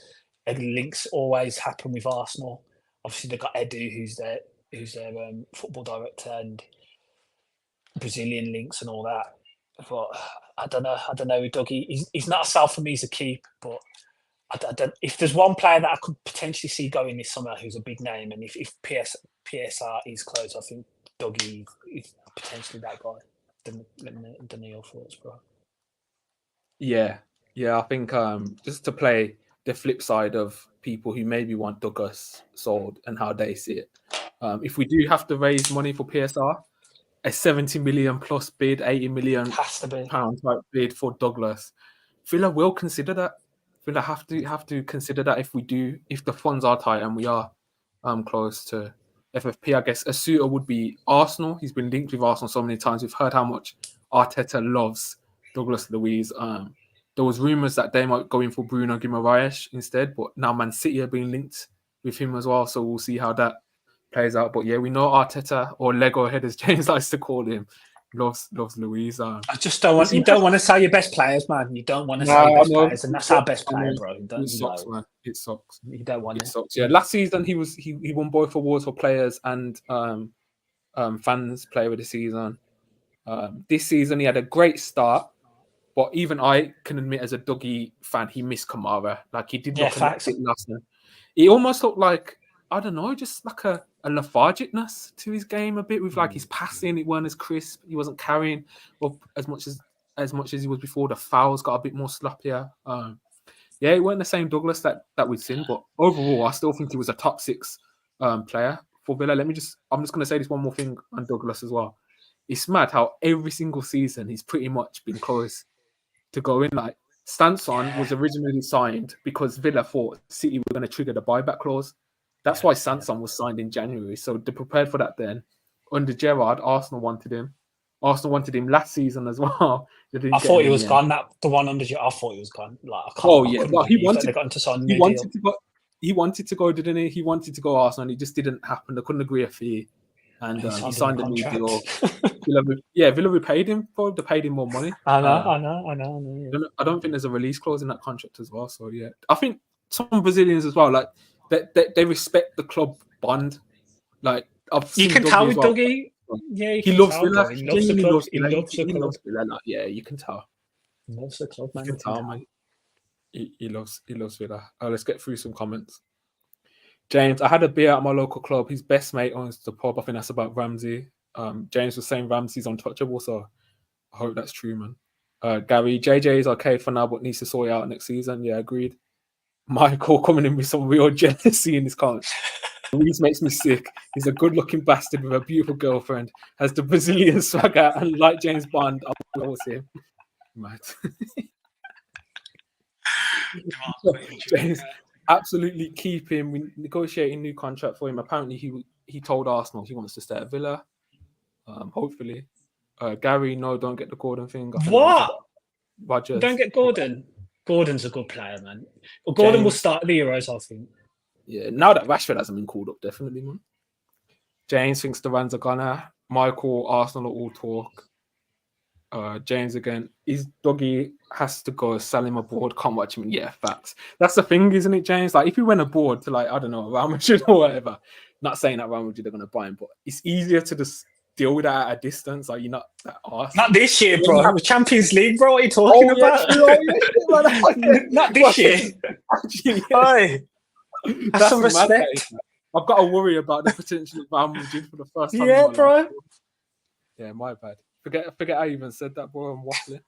links always happen with Arsenal. Obviously, they've got Edu, who's their football director, and Brazilian links and all that. But I don't know with Dougie. He's not a sell for me as a keep, but I don't. If there's one player that I could potentially see going this summer who's a big name, and if PSR is close, I think Dougie is potentially that guy. Than your thoughts, bro. Yeah. I think just to play the flip side of people who maybe want Douglas sold and how they see it. If we do have to raise money for PSR, a 70 million plus bid, 80 million pound type bid for Douglas, Villa will consider that. Villa have to consider that if the funds are tight and we are close to FFP. I guess a suitor would be Arsenal. He's been linked with Arsenal so many times. We've heard how much Arteta loves Douglas Luiz. There was rumours that they might go in for Bruno Guimaraes instead, but now Man City are being linked with him as well. So we'll see how that plays out. But yeah, we know Arteta, or Lego head as James likes to call him, loves Luiz. I just don't want. You don't want to sell your best players, man. You don't want to sell your best players, and that's our best player, bro. It sucks, man. It sucks. You don't want it. Sucks. Yeah, last season he won both awards for players and fans player of the season. This season he had a great start, but even I can admit as a Dougie fan, he missed Kamara. Like he did look a bit last night. He almost looked like, I don't know, just like a lethargicness to his game a bit with like his passing. It weren't as crisp. He wasn't carrying up as much as he was before. The fouls got a bit more sloppier. Yeah, it weren't the same Douglas that we'd seen, but overall, I still think he was a top 6 player for Villa. I'm just going to say this one more thing on Douglas as well. It's mad how every single season he's pretty much been close to going. Like Sanson was originally signed because Villa thought City were going to trigger the buyback clause. That's why Sanson was signed in January. So they prepared for that then. Under Gerrard, Arsenal wanted him. Arsenal wanted him last season as well. I thought he was gone. The one under I thought he was gone. Like, I couldn't well, he wanted. they got him to sign a He new wanted deal. to go. He wanted to go, didn't he? He wanted to go Arsenal, and it just didn't happen. They couldn't agree a fee, and he signed a new deal. Villa repaid him for. They paid him more money. I know. Yeah. I don't think there's a release clause in that contract as well. So yeah, I think some Brazilians as well, like they respect the club bond. Like you can tell with Dougie. Yeah, he loves Villa. He loves the club. He loves Villa. Like, yeah, you can tell. He loves the club, man. You can tell, man. He loves Villa. Let's get through some comments. James, I had a beer at my local club. His best mate owns the pub. I think that's about Ramsey. James was saying Ramsey's untouchable, so I hope that's true, man. Gary, JJ is okay for now, but needs to sort it out next season. Yeah, agreed. Michael coming in with some real jealousy in his comments. Luis makes me sick. He's a good-looking bastard with a beautiful girlfriend. Has the Brazilian swagger, and like James Bond, I will him. Mad. James, absolutely keep him. We negotiating new contract for him. Apparently, he told Arsenal he wants to stay at Villa. Hopefully, Gary, no, don't get the Gordon thing. What? Rodgers. Don't get Gordon. Gordon's a good player, man. Well, Gordon will start the Euros, I think. Yeah, now that Rashford hasn't been called up, definitely, man. James thinks the Rans are gonna. Michael, Arsenal are all talk. James again. His doggy has to go. Sell him abroad. Can't watch him. Yeah, facts. That's the thing, isn't it, James? Like, if he went abroad to, like, I don't know, Real Madrid or whatever. Not saying that Real Madrid are going to buy him, but it's easier to just deal with that at a distance. Like, you're not that arse. Not this year, bro. The Champions League, bro. What are you talking about? Not this year. Actually, that's some respect. I've got to worry about the potential of Real Madrid for the first time. Yeah, bro. Life. Yeah, my bad. Forget I even said that, bro. I'm waffling.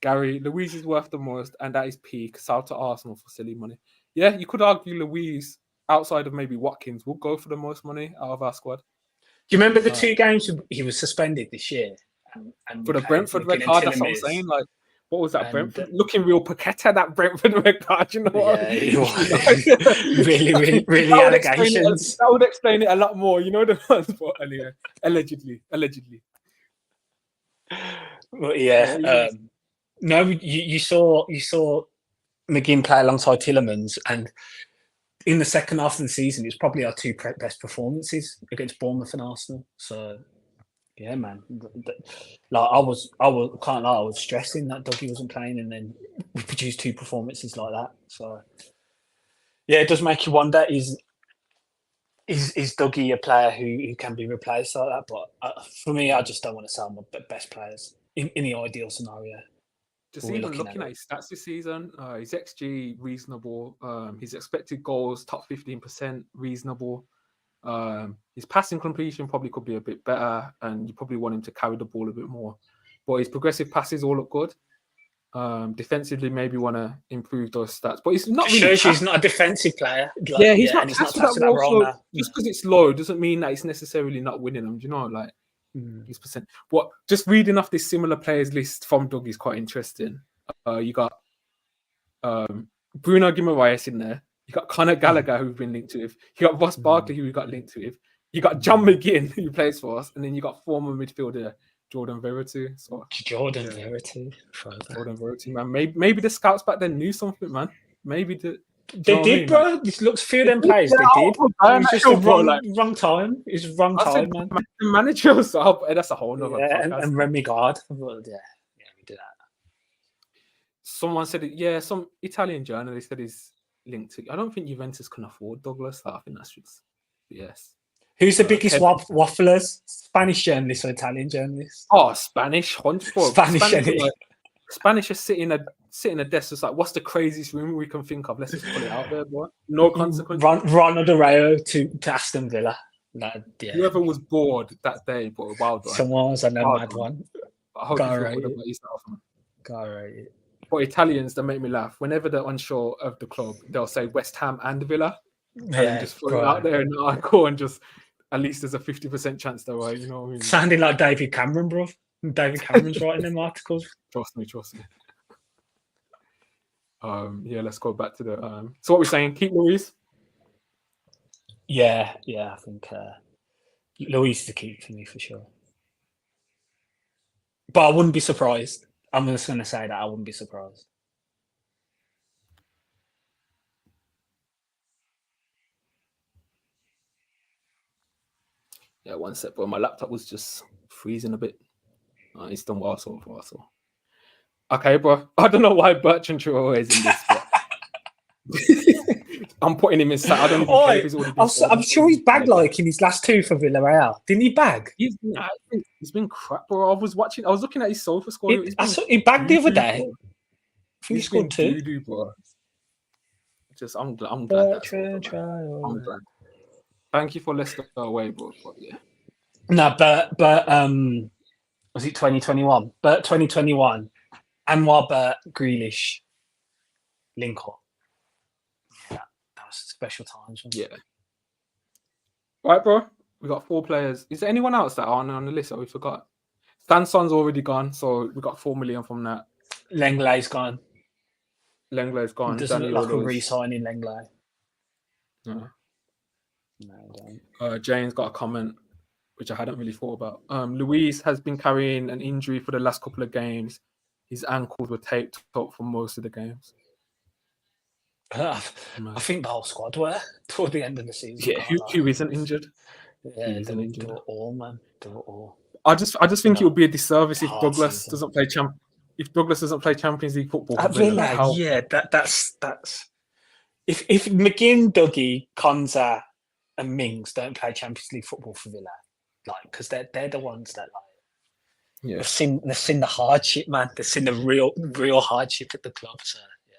Gary, Luiz is worth the most, and that is peak. Sell to Arsenal for silly money. Yeah, you could argue Luiz, outside of maybe Watkins, will go for the most money out of our squad. Do you remember the 2 games he was suspended this year? And for the Brentford red card, that's what I'm saying. Like, what was that? Brentford looking real Paqueta, that Brentford red card. You know what? Yeah, really allegations. That would explain it a lot more. You know the ones, but anyway, allegedly. Well, yeah. No, you saw McGinn play alongside Tielemans, and in the second half of the season, it's probably our 2 best performances against Bournemouth and Arsenal. So, yeah, man. Like I can't lie, I was stressing that Dougie wasn't playing, and then we produced 2 performances like that. So, yeah, it does make you wonder: is Dougie a player who can be replaced like that? But for me, I just don't want to sell my best players in the ideal scenario. Just even looking at his stats this season, his XG reasonable, his expected goals top 15% reasonable. His passing completion probably could be a bit better, and you probably want him to carry the ball a bit more. But his progressive passes all look good. Defensively, maybe want to improve those stats, but he's not really. He's not a defensive player. He's not that role now. Just because it's low doesn't mean that it's necessarily not winning them. Do you know, like his percent? What? Just reading off this similar players list from Doug is quite interesting. You got Bruno Guimaraes in there. You got Conor Gallagher, who've been linked to. You got Ross Barkley, who we got linked to. You got John McGinn, who plays for us, and then you got former midfielder Jordan Verretou. So Jordan Verretou, man. Maybe the scouts back then knew something, man. Maybe they did, bro. This looks few of them players. They did. It was just the wrong time. It's wrong time, man. The manager was up, and that's a whole nother podcast. And Remy Gard. Well, yeah, we did that. Someone said it. Yeah, some Italian journalist said he's linked to. I don't think Juventus can afford Douglas. I think that's just yes. Who's the biggest wafflers? Spanish journalist or Italian journalist? Oh, Spanish. Spanish. Spanish is sitting a desk. It's like, what's the craziest rumor we can think of? Let's just put it out there, boy. No consequence. Ronald Araujo to Aston Villa. Yeah. Whoever was bored that day, but a wild one. Someone was on a mad one. I hope you feel good about yourself, man. Go right. But Italians, they make me laugh. Whenever they're unsure of the club, they'll say West Ham and Villa, and then just throw it out there in the article, and just at least there's a 50% chance they're right. You know what I mean? Sounding like David Cameron, bro. David Cameron's writing them articles. Trust me. Yeah, let's go back to the. So what we're saying, keep Luis. Yeah, I think Luis is the key for me for sure. But I wouldn't be surprised. I'm just going to say that I wouldn't be surprised. Yeah, one sec, bro. My laptop was just freezing a bit. It's done well so far. So, okay, bro. I don't know why Bertrand Traore is in this, but I'm putting him in. I don't even care if he's already been. I'm sure he's bagged like in his last two for Villarreal. Didn't he bag? He's been crap, bro. I was looking at his sofa score. He bagged the other day. I think he scored 2. Doo-doo, bro. I'm glad. Bertrand That's Traore. I'm glad. Thank you for Leicester away, bro. But yeah. No, but was it 2021? But 2021, Anwar, Bert, Grealish, Lincoln. Yeah, that was special times. Yeah. Right, bro. We got 4 players. Is there anyone else that aren't on the list that we forgot? Sanson's already gone, so we got 4 million from that. Lenglet's gone. Lenglet's gone. It doesn't look like a re-signing Lenglet. No. No, Jane's got a comment which I hadn't really thought about. Luis has been carrying an injury for the last couple of games. His ankles were taped up for most of the games. I think the whole squad were toward the end of the season. Yeah, who isn't injured? Yeah, they were all, man. They were all. I just think it would be a disservice if Douglas season. doesn't play If Douglas doesn't play Champions League football. At Villa, yeah, that's. If McGinn, Dougie, Konza, and Mings don't play Champions League football for Villa, like, because they're the ones that like. Yeah. They've seen the hardship, man. They've seen the real hardship at the club. So yeah.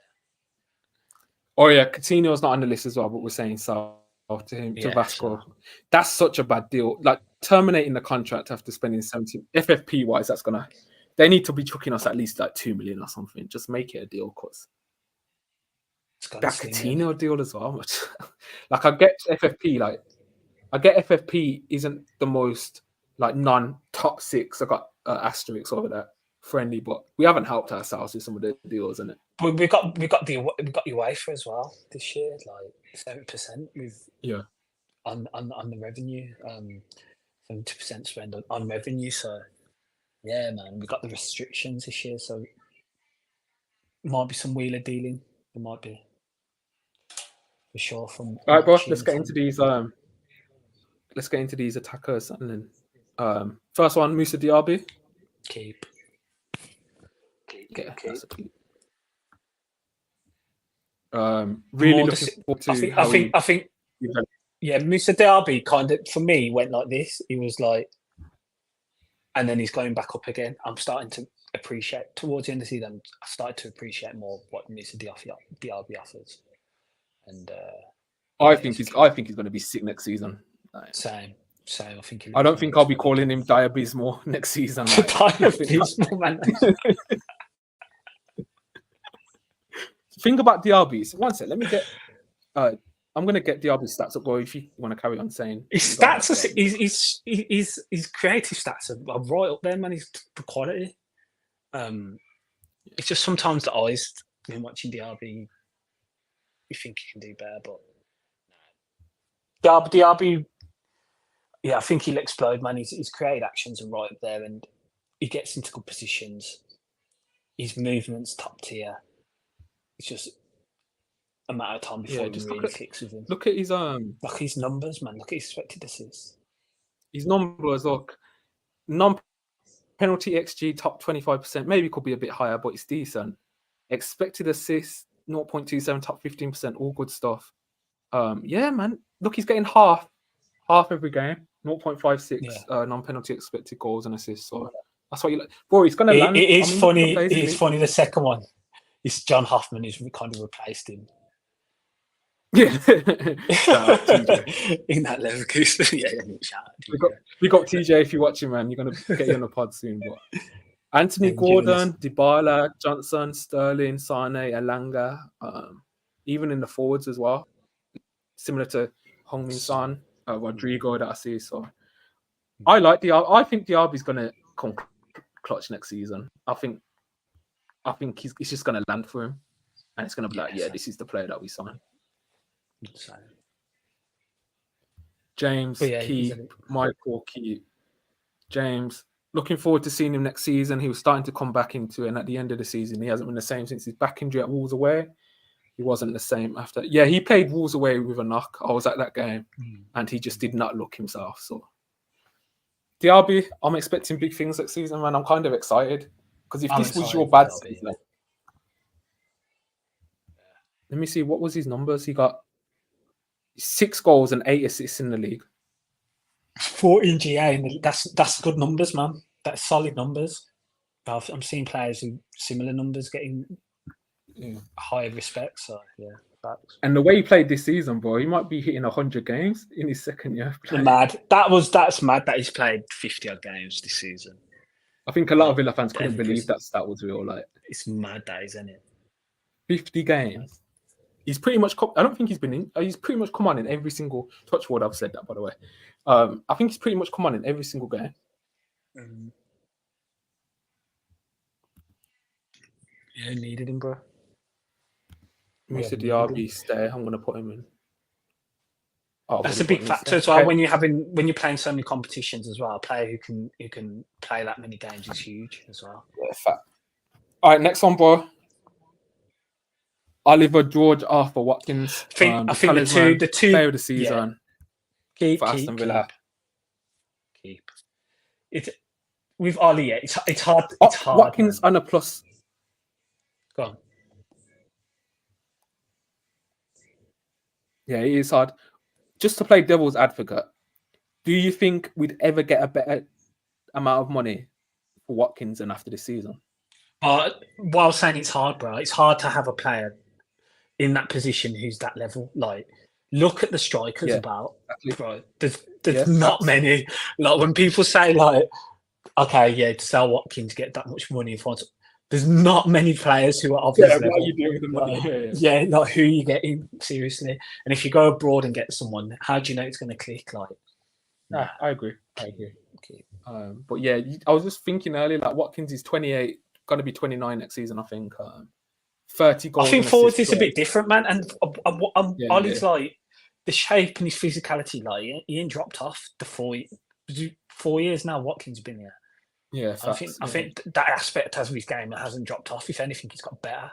Oh yeah, Coutinho's not on the list as well, but we're saying so to him to Vasco. Sure. That's such a bad deal. Like terminating the contract after spending 70 FFP wise, that's gonna. They need to be chucking us at least like 2 million or something. Just make it a deal, cause that Coutinho deal as well. Like I get FFP isn't the most like non-top 6. I got asterisks over that friendly, but we haven't helped ourselves with some of the deals, isn't it? But we got UEFA as well this year, like 7% with on the revenue, 70% spend on revenue. So yeah, man, we got the restrictions this year, so might be some wheeler dealing. There might be for sure. From all right, bro. Let's get into these. Let's get into these attackers, and then first one, Moussa Diaby. Keep. Really looking forward to. I think. Yeah, Moussa Diaby kind of for me went like this. He was like, and then he's going back up again. I'm starting to appreciate towards the end of the season. I started to appreciate more what Moussa Diaby offers, and I think he's going to be sick next season. Same. I think. I don't think I'll be calling him Diabysmal next season. Like. Diabysmal, man. Think about Diaby. One sec. Let me get. I'm going to get Diaby's stats up, boy. If you want to carry on saying his stats, his creative stats are right up there, man. He's the quality. It's just sometimes the eyes when watching Diaby, you think he can do better, but Diaby. Yeah, I think he'll explode, man. His creative actions are right up there, and he gets into good positions. His movement's top tier. It's just a matter of time before he really clicks with him. Look at his his numbers, man. Look at his expected assists. His numbers, look, non-penalty XG top 25%. Maybe could be a bit higher, but it's decent. Expected assists 0.27, top 15%. All good stuff. Yeah, man. Look, he's getting half every game. 0.56 non-penalty expected goals and assists. So that's what you like. Bro, he's going to land. It is funny. It's funny. The second one is John Hoffman who's kind of replaced him. Yeah. In that Leverkusen. Yeah. We got TJ if you're watching, man. You're going to get you on the pod soon. But Anthony enjoying this. Gordon, Dybala, Johnson, Sterling, Sane, Elanga, even in the forwards as well, similar to Hong-Min Son, Rodrigo that I see. So I think Diaby's going to come clutch next season. I think it's just going to land for him, and it's going to be like, this is the player that we sign. James, keep Michael, keep James. Looking forward to seeing him next season. He was starting to come back into it, and at the end of the season, he hasn't been the same since his back injury at Wolves away. He wasn't the same after. Yeah, he played Wolves away with a knock. I was at that game, and he just did not look himself. So, Diaby, I'm expecting big things next season, man. I'm kind of excited because if this was your bad season, let me see, what was his numbers? He got 6 goals and 8 assists in the league. 14 GA, and that's good numbers, man. That's solid numbers. I'm seeing players with similar numbers getting high respect. So facts. And the way he played this season, bro, he might be hitting 100 games in his second year. Mad. That's mad that he's played 50 odd games this season. I think a lot of Villa fans couldn't believe that stat was real. Like, it's mad, that isn't it? 50 games. He's pretty much. I don't think he's been in. He's pretty much come on in every single touchwood. I've said that, by the way. I think he's pretty much come on in every single game. Yeah, needed him, bro. Mr. Diaby, stay. I'm going to put him in. That's a big factor as well. When you're playing so many competitions as well. A player who can play that many games is huge as well. Yeah, fact. All right, next one, bro. Oliver George, Arthur Watkins. I think the two player of the season for Aston Villa. Keep. It's with Ollie. It's hard. It's hard. Watkins on a plus. Go on. Yeah, it is hard. Just to play devil's advocate, do you think we'd ever get a better amount of money for Watkins than after this season? While saying it's hard, bro, it's hard to have a player in that position who's that level. Like, look at the strikers about, bro. There's not many. Like, when people say, like, okay, to sell Watkins, get that much money for it, there's not many players who are of this level. What you do with the money? Like, who are you getting, seriously? And if you go abroad and get someone, how do you know it's going to click? Like, I agree. Okay. But yeah, I was just thinking earlier, like, Watkins is 28, going to be 29 next season, I think. 30 goals. I think forwards is a bit different, man. And Ollie's like, the shape and his physicality, like, he ain't dropped off the 4 years now. Watkins has been here. Yeah, I think that aspect of his game hasn't dropped off. If anything, he's got better.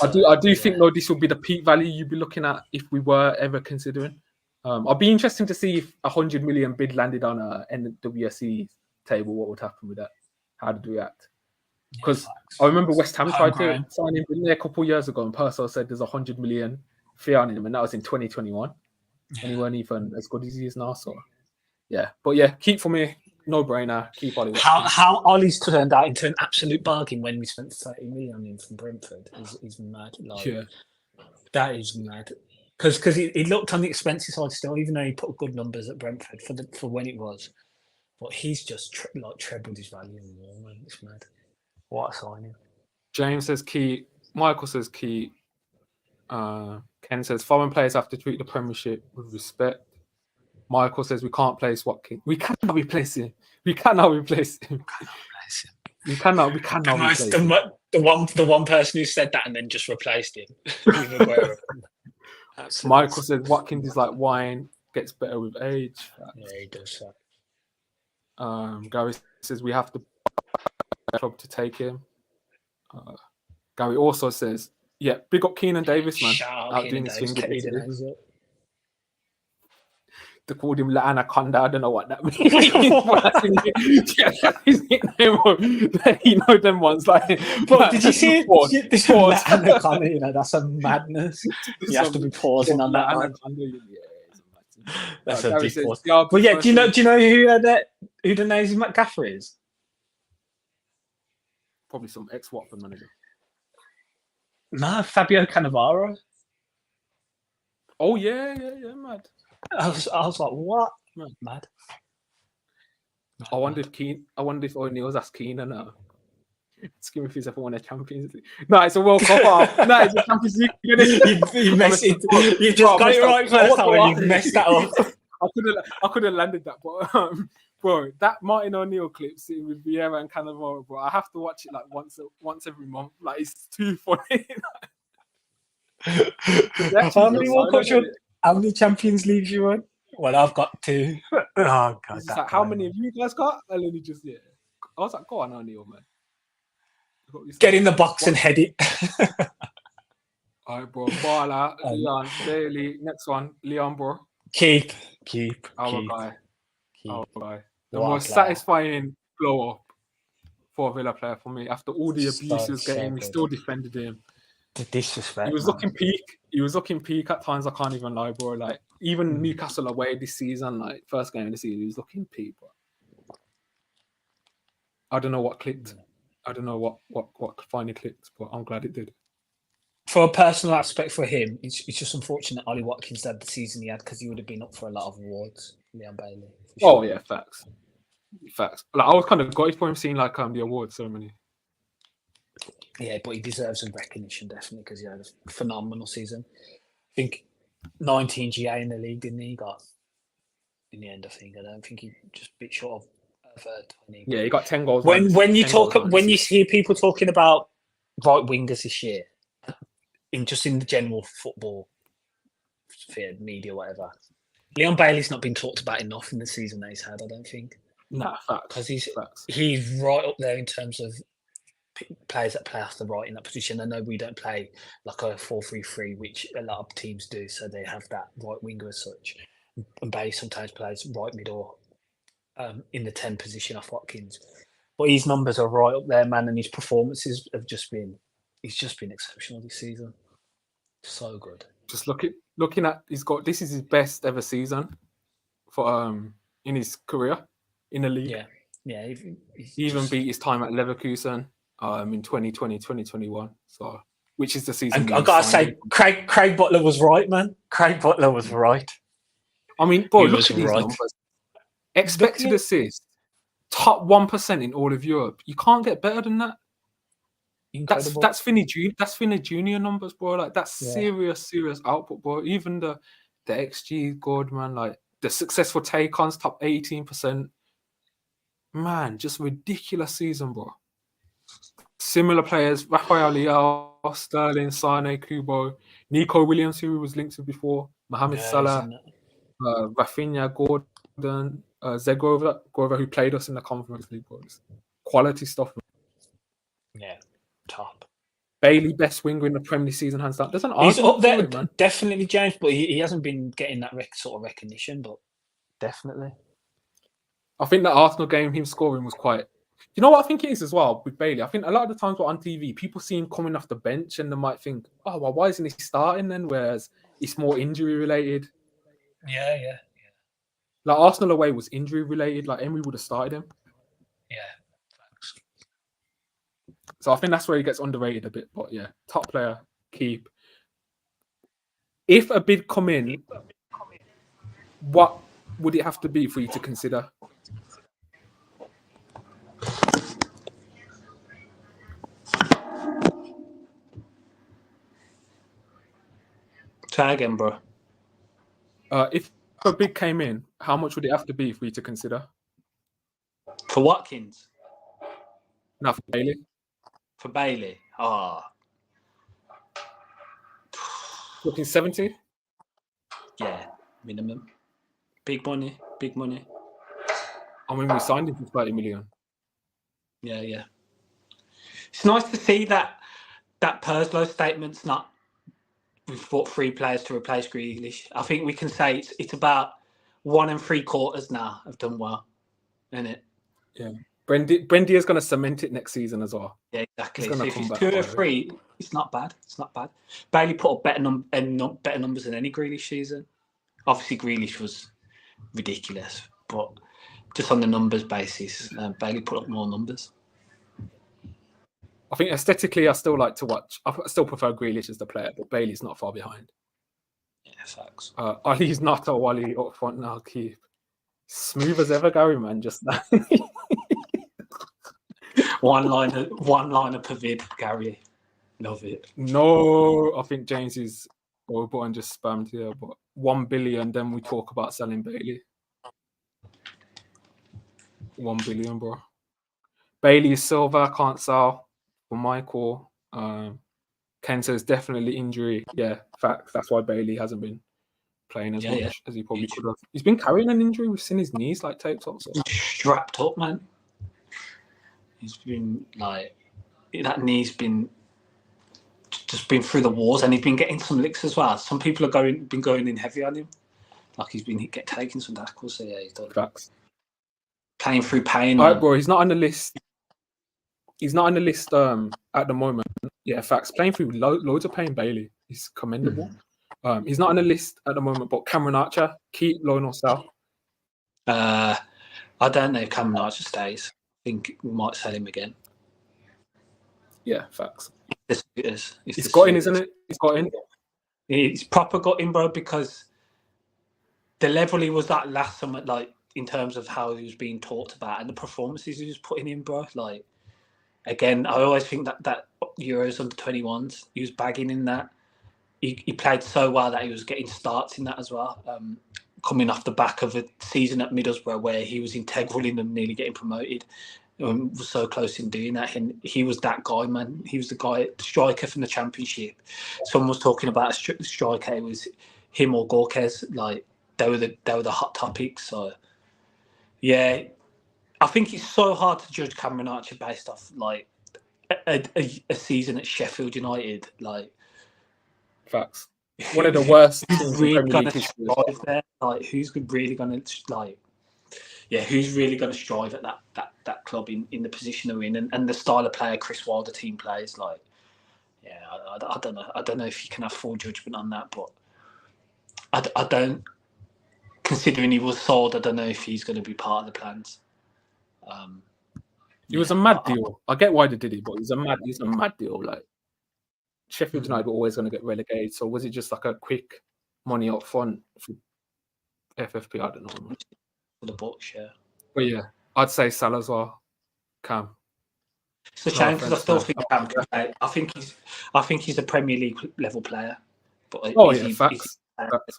I do think though this will be the peak value you'd be looking at if we were ever considering. I'll be interesting to see if 100 million bid landed on a NWSC table. What would happen with that? How did we react? Because I remember West Ham tried to sign him there a couple of years ago, and Purcell said there's 100 million fee on him, and that was in 2021, and he weren't even as good as he is now. So keep for me. No brainer. Keep Ollie. How Ollie's turned out into an absolute bargain when we spent 30 million on him from Brentford is mad. Like, that is mad. Because he looked on the expensive side still, even though he put good numbers at Brentford for when it was. But he's just trebled his value more, man. It's mad. What a signing. James says keep. Michael says keep. Ken says foreign players have to treat the Premiership with respect. Michael says we can't place Watkins. We cannot replace him. We cannot replace him. We cannot replace him. The one person who said that and then just replaced him. Michael says Watkins is like wine, gets better with age. Yeah, he does that. Gary says we have to club to take him. Gary also says, big up Keenan Davis, man. Out doing his thing. They called him La Anaconda. I don't know what that means. His nickname. You know them ones like. But did you see it? This La Anaconda, you know, that's a madness. You have to be pausing on that one. That's a big pause. But yeah, do you know who the Nazy McGaffer is? Probably some ex-Watford manager. No, Fabio Cannavaro. Oh yeah, mad. I was like, what? Mad. I wonder if O'Neill's asked Keane now. Ask him if he's ever won a Champions League. No, it's a World Cup. No, it's a Champions League. You messed it. You've just got it right first time, and you've messed that up. I could have landed that, but bro, that Martin O'Neill clip sitting with Vieira and Cannavaro, bro, I have to watch it like once every month. Like, it's too funny. How many Champions Leagues you won? Well, I've got 2. Oh God! Like, how many have you guys got? And then he just I was like, go on, O'Neill, man. Get in the box and head it. All right, bro. Bala, Leon, Bailey. Next one, Leon, bro. Keep. Our guy. The most satisfying blow up for a Villa player for me. After all the abuse he was getting, he still defended him. The disrespect. He was looking peak. He was looking peak at times. I can't even lie, bro. Like, even Newcastle away this season, like first game of the season, he was looking peak, bro. I don't know what clicked. I don't know what finally clicked, but I'm glad it did. For a personal aspect for him, it's just unfortunate Ollie Watkins had the season he had, because he would have been up for a lot of awards. Leon Bailey. Sure. Oh yeah, facts. Like, I was kind of gutted for him seeing like the award ceremony. Yeah, but he deserves some recognition, definitely, because he had a phenomenal season. I think 19 GA in the league, didn't he? Got in the end, I think. I don't think he just a bit short of 20. Yeah, he got 10 goals. When you hear people talking about right wingers this year, in the general football sphere, media, whatever, Leon Bailey's not been talked about enough in the season that he's had, I don't think. Nah, facts. Because he's right up there in terms of players that play off the right in that position. I know we don't play like a 4-3-3, which a lot of teams do, so they have that right winger as such. And Bailey sometimes plays right middle in the 10 position off Watkins. But his numbers are right up there, man, and his performances have he's just been exceptional this season. So good. Just looking at this is his best ever season for in his career in the league. Yeah. He even beat his time at Leverkusen in 2020, 2021. So, which is the season. I gotta say, Craig Butler was right, man. Craig Butler was right. I mean, boy, look at these numbers. Expected assists, top 1% in all of Europe. You can't get better than that. Incredible. That's Finney Junior numbers, bro. Like, that's serious output, bro. Even the XG good, man. Like, the successful take-ons, top 18%. Man, just ridiculous season, bro. Similar players: Rafael Leao, Sterling, Sane, Kubo, Nico Williams, who was linked to before, Mohamed Salah, Rafinha, Gordon, Zegrova, who played us in the Conference League, bro. Quality stuff, man. Yeah, top. Bailey, best winger in the Premier League season, hands down. He's up there, man. Definitely, James, but he hasn't been getting that sort of recognition, but definitely. I think that Arsenal game, him scoring was quite... You know what I think it is as well with Bailey? I think a lot of the times we're on TV, people see him coming off the bench and they might think, oh, well, why isn't he starting then? Whereas it's more injury related. Yeah. Like, Arsenal away was injury related. Like, Emery would have started him. Yeah. So I think that's where he gets underrated a bit. But yeah, top player, keep. If a bid come in, what would it have to be for you to consider? Try again, bro. If a bid came in, how much would it have to be for you to consider? For Watkins? No, for Bailey. For Bailey? Looking 70? Yeah, minimum. Big money. I mean, we signed him for 30 million. Yeah. It's nice to see that Perslow statement's not, we've bought 3 players to replace Grealish. I think we can say it's about 1 3/4 now have done well, isn't it? Yeah. Brendy is going to cement it next season as well. Yeah, exactly. So if it's 2 or 3, it's not bad. Bailey put up better numbers than any Grealish season. Obviously, Grealish was ridiculous, but just on the numbers basis, Bailey put up more numbers. I think aesthetically, I still like to watch. I still prefer Grealish as the player, but Bailey's not far behind. Yeah, facts. Ali's not a Wally up front now, keep. Smooth as ever, Gary, man. Just that. One liner per vid, Gary. Love it. No, I think James is button just spammed here, but 1 billion. Then we talk about selling Bailey. 1 billion, bro. Bailey is silver, can't sell for Michael. Ken says definitely injury. Yeah, facts. That's why Bailey hasn't been playing as much as he probably could have. He's been carrying an injury. We've seen his knees like taped up. So. He's strapped up, man. He's been like that knee's been just been through the walls, and he's been getting some licks as well. Some people are been going in heavy on him, like he's been taking some tackles. So yeah, he's done. Facts. Playing through pain. All right, bro. He's not on the list. He's not on the list at the moment. Yeah, facts. Playing through loads of pain, Bailey. He's commendable. He's not on the list at the moment, but Cameron Archer, keep, loan or sell? I don't know if Cameron Archer stays. I think we might sell him again. Yeah, facts. It's got in, isn't it? He's got in. He's proper got in, bro, because the level he was at last summer, like in terms of how he was being talked about and the performances he was putting in, bro. Like, again, I always think that Euros under 21s, he was bagging in that. He played so well that he was getting starts in that as well. Coming off the back of a season at Middlesbrough where he was integral in them nearly getting promoted. Was so close in doing that, and he was that guy, man. He was the guy, the striker from the Championship. Someone was talking about a striker. It was him or Gorkes. Like they were the hot topics. So yeah, I think it's so hard to judge Cameron Archer based off like a season at Sheffield United. Like facts. One of the worst teams really in Premier League history. There? Like who's really going to like? Yeah, who's really going to strive at that club in the position they're in and the style of player Chris Wilder team plays? Like, yeah, I don't know. I don't know if you can have full judgment on that, but I don't. Considering he was sold, I don't know if he's going to be part of the plans. It was a mad deal. I get why they did it, but it's a mad deal. Like Sheffield United were always going to get relegated, so was it just like a quick money up front for FFP? I don't know. For the books, yeah. But yeah, I'd say Salah as well. Cam. It's a shame because I still think Cam can play. I think he's a Premier League level player. But facts.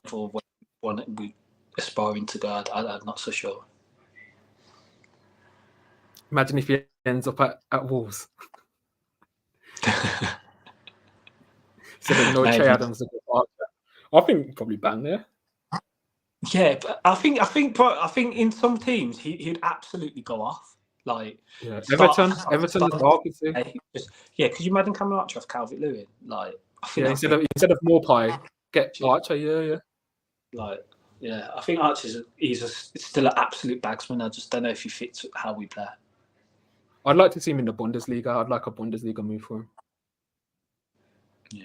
For one we aspiring to go, I'm not so sure. Imagine if he ends up at Wolves. So there's no Che Adams. I think probably bang there. Yeah, but I think in some teams he'd absolutely go off. Like Everton as well. Could see. Could you imagine Cameron Archer off Calvert-Lewin? Like, I think instead of Morpie, get Archer. Yeah. Like, yeah, I think Archer's still an absolute bagsman. I just don't know if he fits how we play. I'd like to see him in the Bundesliga. I'd like a Bundesliga move for him. Yeah,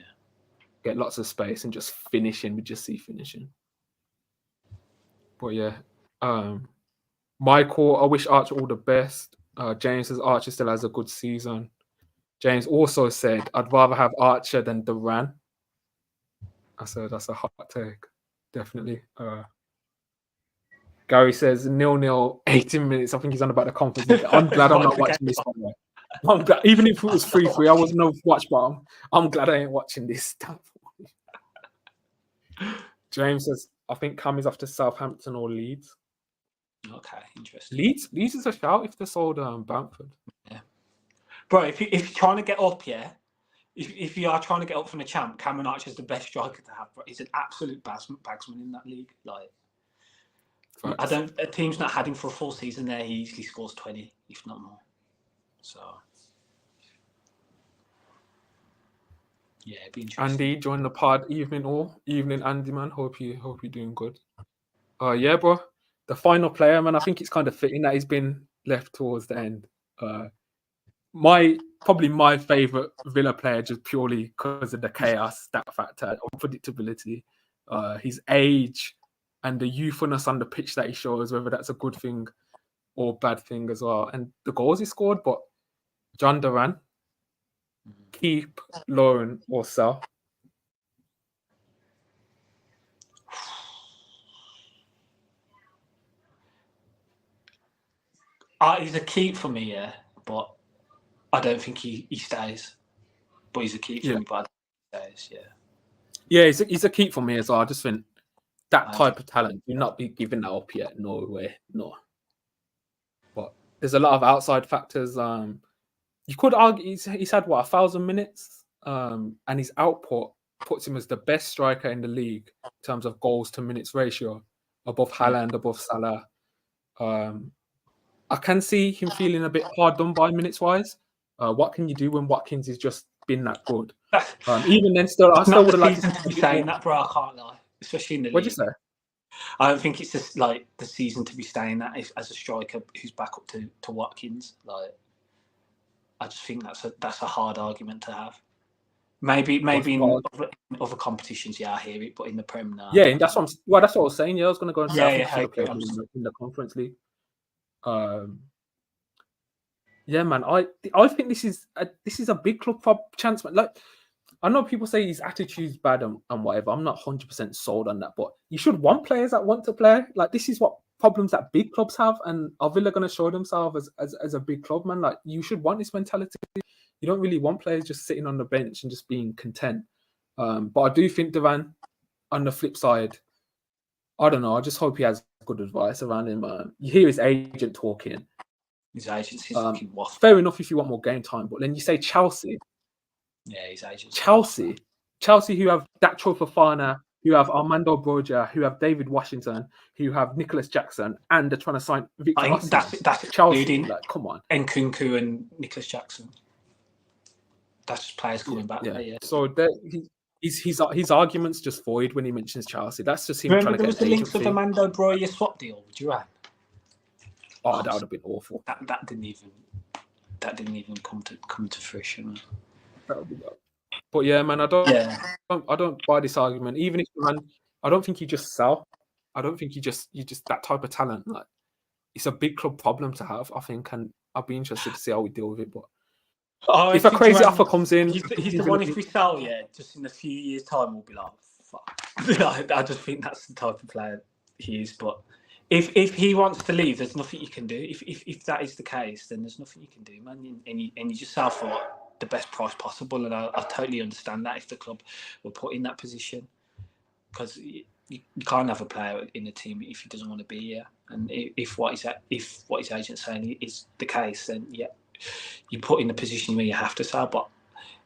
get lots of space and just finishing. We just see finishing. But yeah, Michael, I wish Archer all the best. James says Archer still has a good season. James also said, I'd rather have Archer than Duran. I said, that's a hot take. Definitely. Gary says 0-0, 18 minutes. I think he's on about the conference. I'm glad I'm not watching this. I'm glad, even if it was 3-3, I wasn't no watch bottom. I'm glad I ain't watching this stuff. James says, I think Cam is off to Southampton or Leeds. Okay, interesting. Leeds is a shout if they sold Bamford. Yeah, bro. If you're trying to get up, if you are trying to get up from the champ, Cameron Archer is the best striker to have. Bro. He's an absolute bagsman in that league. Like, facts. A team's not had him for a full season there. He easily scores 20, if not more. So. Yeah, it'd be interesting. Andy joined the pod. Evening, Andy, man. Hope you're doing good. Yeah, bro. The final player, man. I think it's kind of fitting that he's been left towards the end. Probably my favorite Villa player, just purely because of the chaos, that factor, unpredictability, his age, and the youthfulness on the pitch that he shows. Whether that's a good thing or bad thing as well, and the goals he scored. But John Duran. Keep, loan, or sell? He's a keep for me, yeah, but I don't think he stays. But he's a keep for me, but I don't think he stays, yeah. Yeah, he's a keep for me as well. I just think that type of talent, you'll not be giving that up yet. No way, no. But there's a lot of outside factors. You could argue he's had 1,000 minutes, and his output puts him as the best striker in the league in terms of goals to minutes ratio, above Haaland, above Salah. I can see him feeling a bit hard done by minutes wise. What can you do when Watkins has just been that good? Even then, I still would have liked to be saying that, bro. I can't lie, especially in the What'd league. you say? I don't think it's just like the season to be saying that as a striker who's back up to Watkins. Like, I just think that's a hard argument to have. Maybe in other competitions, yeah, I hear it, but in the Prem, no. Yeah, and that's what I was saying. Yeah, I was going to go and say I think I should have played in the Conference League. Yeah, man, I think this is a big club chance, man. Like, I know people say his attitude's bad and whatever. I'm not 100% sold on that, but you should want players that want to play. Like, this is what problems that big clubs have, and are Villa going to show themselves as a big club, man? Like, you should want this mentality. You don't really want players just sitting on the bench and just being content. But I do think Duran, on the flip side, I don't know. I just hope he has good advice around him. You hear his agent talking. His agent's fucking waffle. Fair enough if you want more game time, but then you say Chelsea. Yeah, his agent's Chelsea, who have Datro Fofana, who have Armando Broja, who have David Washington, who have Nicholas Jackson, and they're trying to sign Victor Osimhen. That's Chelsea. Like, come on. Nkunku and Nicholas Jackson. That's just players coming back there, yeah. So his argument's just void when he mentions Chelsea. That's just him trying to get the links with Armando Broja swap deal. Would you right? Oh, that would have been awful. That didn't even come to fruition. That would be bad. But yeah, man, I don't buy this argument. Even if I don't think you just sell. I don't think you just that type of talent. Like, it's a big club problem to have, I think, and I'll be interested to see how we deal with it. But if a crazy offer comes in, he's the one. If we sell, just in a few years' time, we'll be like, fuck. I just think that's the type of player he is. But if he wants to leave, there's nothing you can do. If that is the case, then there's nothing you can do, man. And you just sell for the best price possible. And I totally understand that if the club were put in that position, because you can't have a player in the team if he doesn't want to be here. And if what his agent's saying is the case, then yeah, you put in a position where you have to sell. But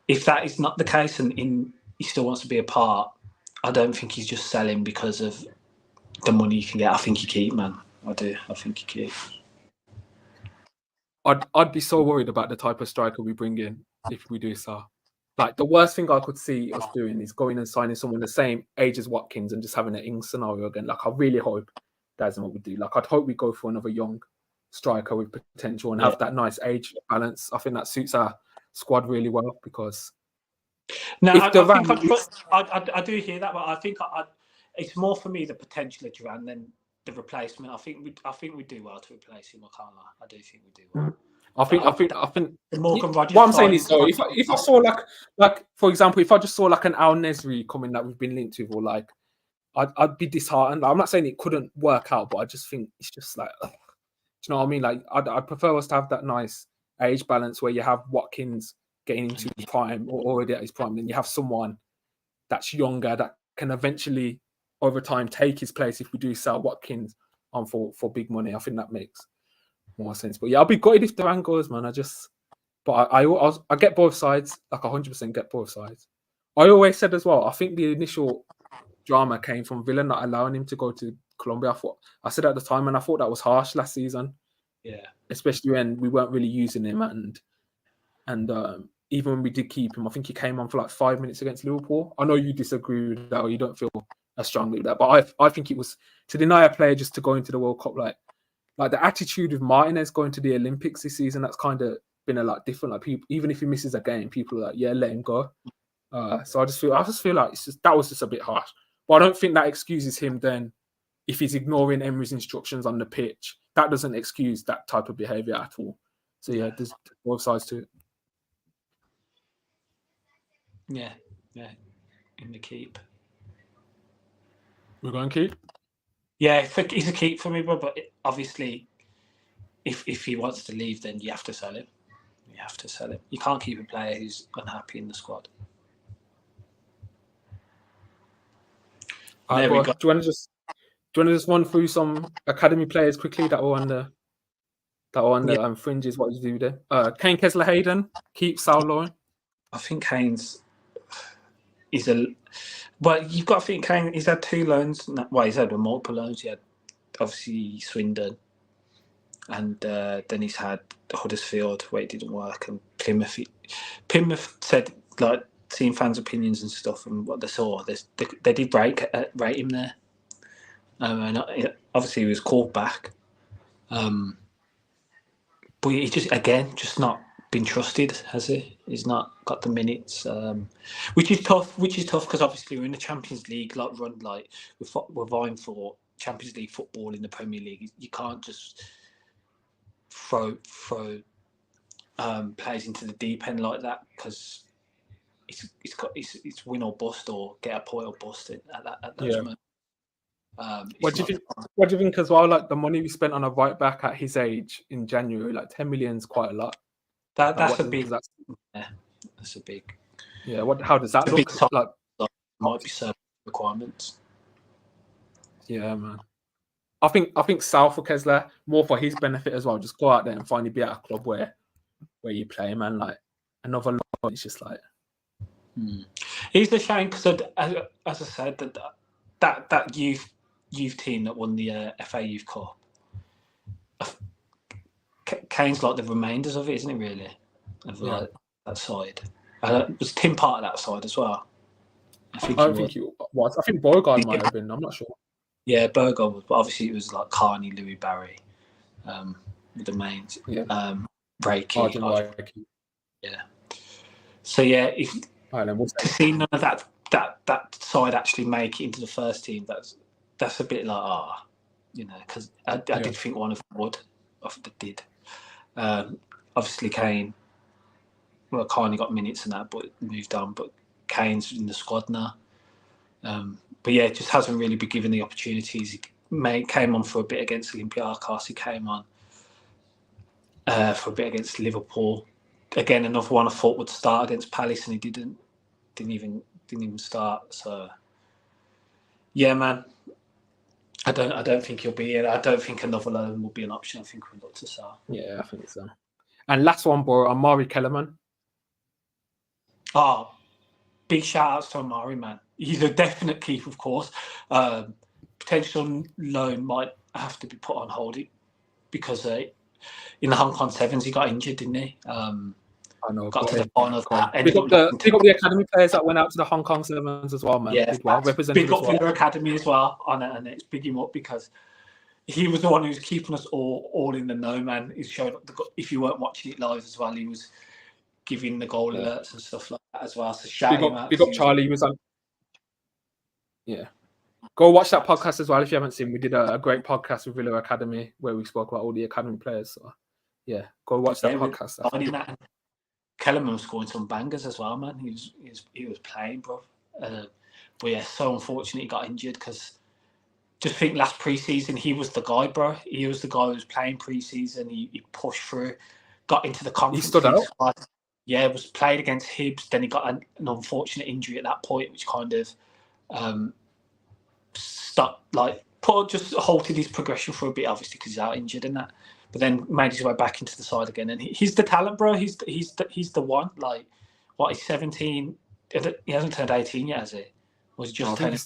if that is not the case and he still wants to be a part, I don't think he's just selling because of the money you can get. I think you keep, man. I do. I think you keep. I'd be so worried about the type of striker we bring in if we do sell. Like, the worst thing I could see us doing is going and signing someone the same age as Watkins and just having an Ings scenario again. Like, I really hope that isn't what we do. Like, I'd hope we go for another young striker with potential and have that nice age balance. I think that suits our squad really well because. No, I do hear that, but I think it's more for me the potential of Duran than the replacement. I think we do well to replace him. I can't lie. I do think we do well. I think. Morgan Rogers. What I'm saying is, though, if I saw like for example, if I just saw like an Al Nesri coming that we've been linked with, or like, I'd be disheartened. I'm not saying it couldn't work out, but I just think it's just like, do you know what I mean? Like, I'd prefer us to have that nice age balance where you have Watkins getting into his prime or already at his prime, then you have someone that's younger that can eventually, over time, take his place if we do sell Watkins on for big money. I think that makes more sense. But yeah, I'll be gutted if Duran goes, man. I get both sides. Like, 100% get both sides. I always said as well, I think the initial drama came from Villa not allowing him to go to Colombia. I said at the time, and I thought that was harsh last season. Yeah. Especially when we weren't really using him, and even when we did keep him, I think he came on for like 5 minutes against Liverpool. I know you disagree with that, or you don't feel as strongly with that, but I think it was to deny a player just to go into the World Cup, like the attitude of Martinez going to the Olympics this season. That's kind of been a lot different. Like, people, even if he misses a game, people are like, yeah, let him go. So I just feel like that was just a bit harsh. But I don't think that excuses him then if he's ignoring Emery's instructions on the pitch. That doesn't excuse that type of behaviour at all. So yeah, there's both sides to it. Yeah. In the keep. We're going keep? Yeah, he's a keep for me, but obviously if he wants to leave, then you have to sell him. You have to sell him. You can't keep a player who's unhappy in the squad. There we go. Do you want to just run through some academy players quickly that were on the fringes? What you do there? Kane Kessler-Hayden, keep Saulo. I think Kane's well, you've got to think Kane. He's had 2 loans. Well, he's had multiple loans. He had obviously Swindon, and then he's had Huddersfield where it didn't work, and Plymouth. Plymouth said, like, seeing fans' opinions and stuff and what they saw, they did rate him there. And obviously he was called back, but he just not been trusted, has he? He's not got the minutes, which is tough because obviously we're in the Champions League run, like we're vying for Champions League football in the Premier League. You can't just throw players into the deep end like that, because it's win or bust, or get a point or bust at those moments. What do you think as well? Like the money we spent on a right back at his age in January, like 10 million is quite a lot. That's a big. Yeah. How does that look? Like might be certain requirements. Yeah, man. I think Sal for Kessler, more for his benefit as well. Just go out there and finally be at a club where you play, man. Like another lot, it's just like. It's a shame because, as I said, that youth team that won the FA Youth Cup, Kane's like the remainders of it, isn't it? Really, of that side. Was Tim part of that side as well? I think he was. I think Beauregard might have been. I'm not sure. Yeah, Beauregard was, but obviously it was like Carney, Louis Barry, with the mains. Reiki. Yeah. So yeah, to see none of that side actually make it into the first team, that's a bit like because I did think one of them would. Did. Obviously Kane. Well, Carney got minutes and that, but moved on. But Kane's in the squad now. But yeah, it just hasn't really been given the opportunities. He came on for a bit against Olympiacos. He came on for a bit against Liverpool. Again, another one I thought would start against Palace, and he didn't even start. So yeah, man, I don't think he'll be here. I don't think another loan will be an option. I think we'll look to sell. Yeah, I think so. And last one, bro, Amari Kellerman. Oh, big shout outs to Amari, man. He's a definite keep, of course. Potential loan might have to be put on hold because in the Hong Kong Sevens he got injured, didn't he? I know. Got to the finals. Pick up the academy players that went out to the Hong Kong Sevens as well, man. Yeah, big up Villa Academy as well, and it's big him up because he was the one who's keeping us all in the know, man. He showed up. If you weren't watching it live as well, he was giving the goal alerts and stuff like that as well. So shout him out. Big up Charlie. He was on. Yeah. Go watch that podcast as well if you haven't seen. We did a great podcast with Villa Academy where we spoke about all the academy players. So yeah, go watch that podcast. Kellerman was scoring some bangers as well, man. He was playing, bro. But yeah, so unfortunate he got injured because just think last pre-season he was the guy, bro. He was the guy who was playing pre-season. He pushed through, got into the conference. He stood out. Squad. Yeah, was played against Hibs. Then he got an unfortunate injury at that point, which kind of just halted his progression for a bit, obviously because he's out injured and that. But then made his way back into the side again, and he's the talent, bro. He's the one. Like, what? He's 17. He hasn't turned 18 yet, has he? Was just turning?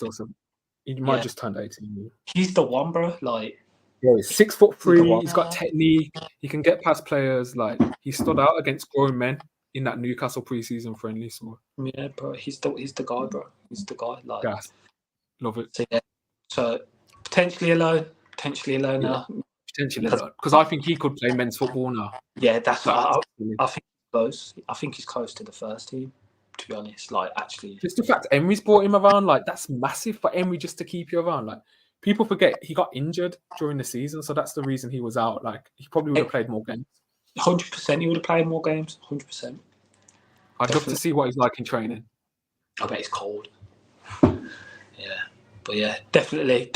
He might just turned 18. He's the one, bro. Like, yeah, he's 6'3". He's got technique. He can get past players. Like, he stood out against grown men in that Newcastle pre-season friendly. So yeah, bro. He's the guy, bro. He's the guy. Like, yes. Love it. So yeah. So potentially alone now. Potentially alone, because I think he could play men's football now. Yeah, that's I think he's close. I think he's close to the first team. To be honest, like actually, just the fact Emery's brought him around, like that's massive for Emery just to keep you around. Like people forget he got injured during the season, so that's the reason he was out. Like he probably would have played more games. 100%, he would have played more games. 100%. I'd love to see what he's like in training. I bet he's cold. Yeah, but yeah, definitely.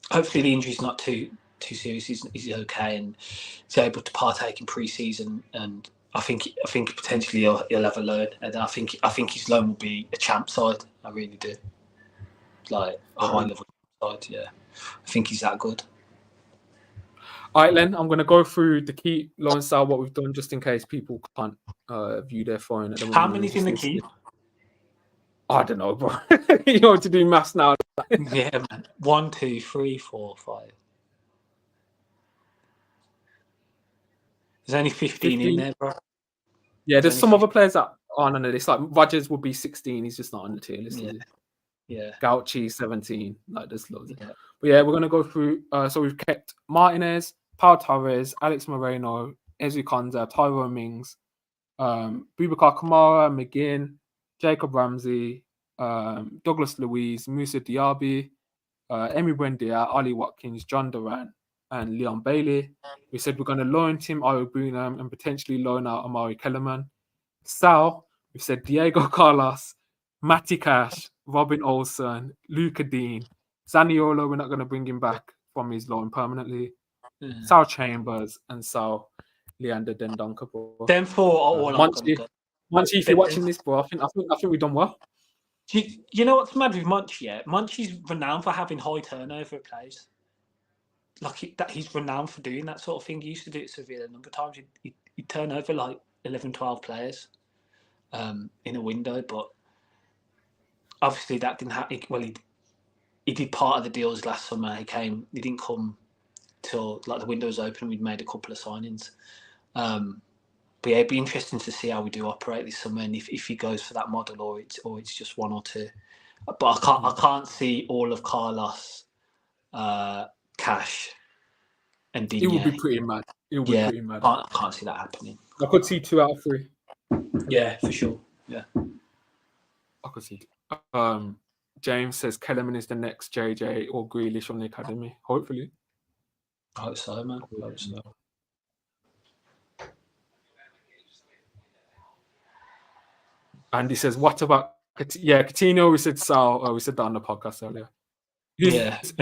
Hopefully the injury's not too too serious. He's okay, and he's able to partake in pre-season. And I think potentially he'll have a loan, and I think his loan will be a champ side. I really do, like a high level side. Yeah, I think he's that good. All right, Len, I'm going to go through the key loan style, what we've done, just in case people can't view their phone at the moment. How many's in the key? I don't know, bro. You know to do maths now. Yeah, man. 1, 2, 3, 4, 5. There's only 15 in there, bro. Yeah, there's some other players that aren't on the list. Like Rodgers would be 16. He's just not on the tier list. Yeah. Gauchi 17. Like there's loads. Yeah. But yeah, we're gonna go through. So we've kept Martinez, Pau Torres, Alex Moreno, Ezri Konsa, Tyrone Mings, Boubacar Kamara, McGinn, Jacob Ramsey, Douglas Luiz, Moussa Diaby, Emi Buendia, Ali Watkins, John Duran, and Leon Bailey. We said we're going to loan Tim Ayobunam and potentially loan out Amari Kellerman. Sal, we said Diego Carlos, Matty Cash, Robin Olsen, Luca Dean, Zaniolo, we're not going to bring him back from his loan permanently. Sal Chambers and Sal Leander Dendonka. Them four are all Munchie, if you're watching this, bro, I think we've done well. You know what's mad with Munchie? Yeah? Munchie's renowned for having high turnover at plays. Like he's renowned for doing that sort of thing. He used to do it at Sevilla a number of times. He'd turn over like 11, 12 players in a window, but obviously that didn't happen. Well, he did part of the deals last summer. He didn't come till like the window was open. We'd made a couple of signings. But yeah, it'd be interesting to see how we do operate this summer, and if he goes for that model or it's just one or two. But I can't see all of Carlos, Cash, and Digne. It would be pretty mad. Pretty mad. I can't see that happening. I could see 2 out of 3. Yeah, for sure. Yeah, I could see. James says Kellerman is the next JJ or Grealish from the academy. Hopefully. I hope so, man. I hope so. And he says, what about Coutinho? We said Sal. We said that on the podcast earlier.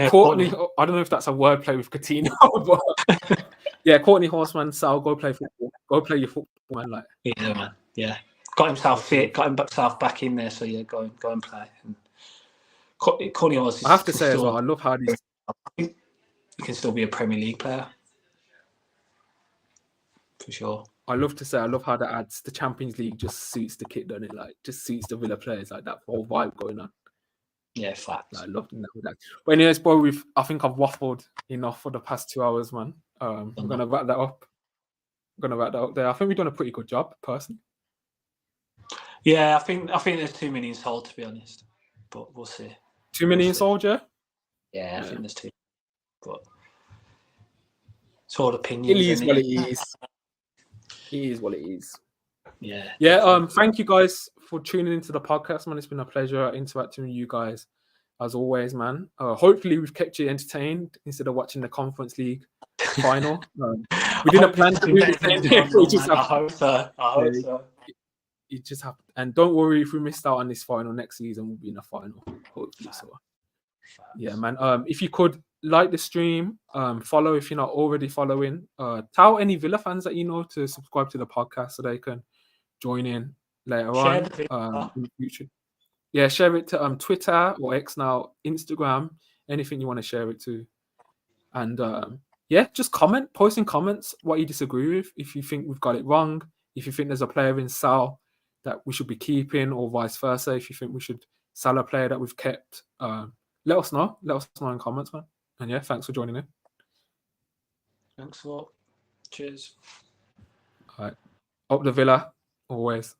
Courtney. I don't know if that's a wordplay with Coutinho, but yeah, Courtney Horseman, Sal, go play football. Go play your football, man. Like, yeah, man. Yeah, got himself fit, got himself back in there. So yeah, go and play. And Courtney Horseman. I have to say as well, I love how these. He can still be a Premier League player, for sure. I love how that adds the Champions League just suits the kit, doesn't it? Like, just suits the Villa players, like that whole vibe going on. Yeah, facts. Like, I love that. But anyways, bro, I think I've waffled enough for the past 2 hours, man. I'm gonna wrap that up. There. I think we've done a pretty good job, personally. Yeah, I think there's too many sold, to be honest. But we'll see. Too many sold, yeah? Yeah, I think there's too. But it's all opinions. It is what it is. It is what it is. Yeah. Yeah. Thank you guys for tuning into the podcast, man. It's been a pleasure interacting with you guys, as always, man. Hopefully, we've kept you entertained instead of watching the Conference League final. We didn't plan to do the same thing. I hope so. You just have, and don't worry if we missed out on this final. Next season we'll be in a final, hopefully. So, yeah, man. If you could like the stream, follow if you're not already following. Tell any Villa fans that you know to subscribe to the podcast so they can join in later on in the future. Yeah, share it to Twitter or X now, Instagram, anything you want to share it to. And yeah, just post in comments what you disagree with. If you think we've got it wrong, if you think there's a player in Sal that we should be keeping, or vice versa, if you think we should sell a player that we've kept, let us know. Let us know in comments, man. And yeah, thanks for joining in. Thanks a lot. Cheers. All right. Up the Villa, always.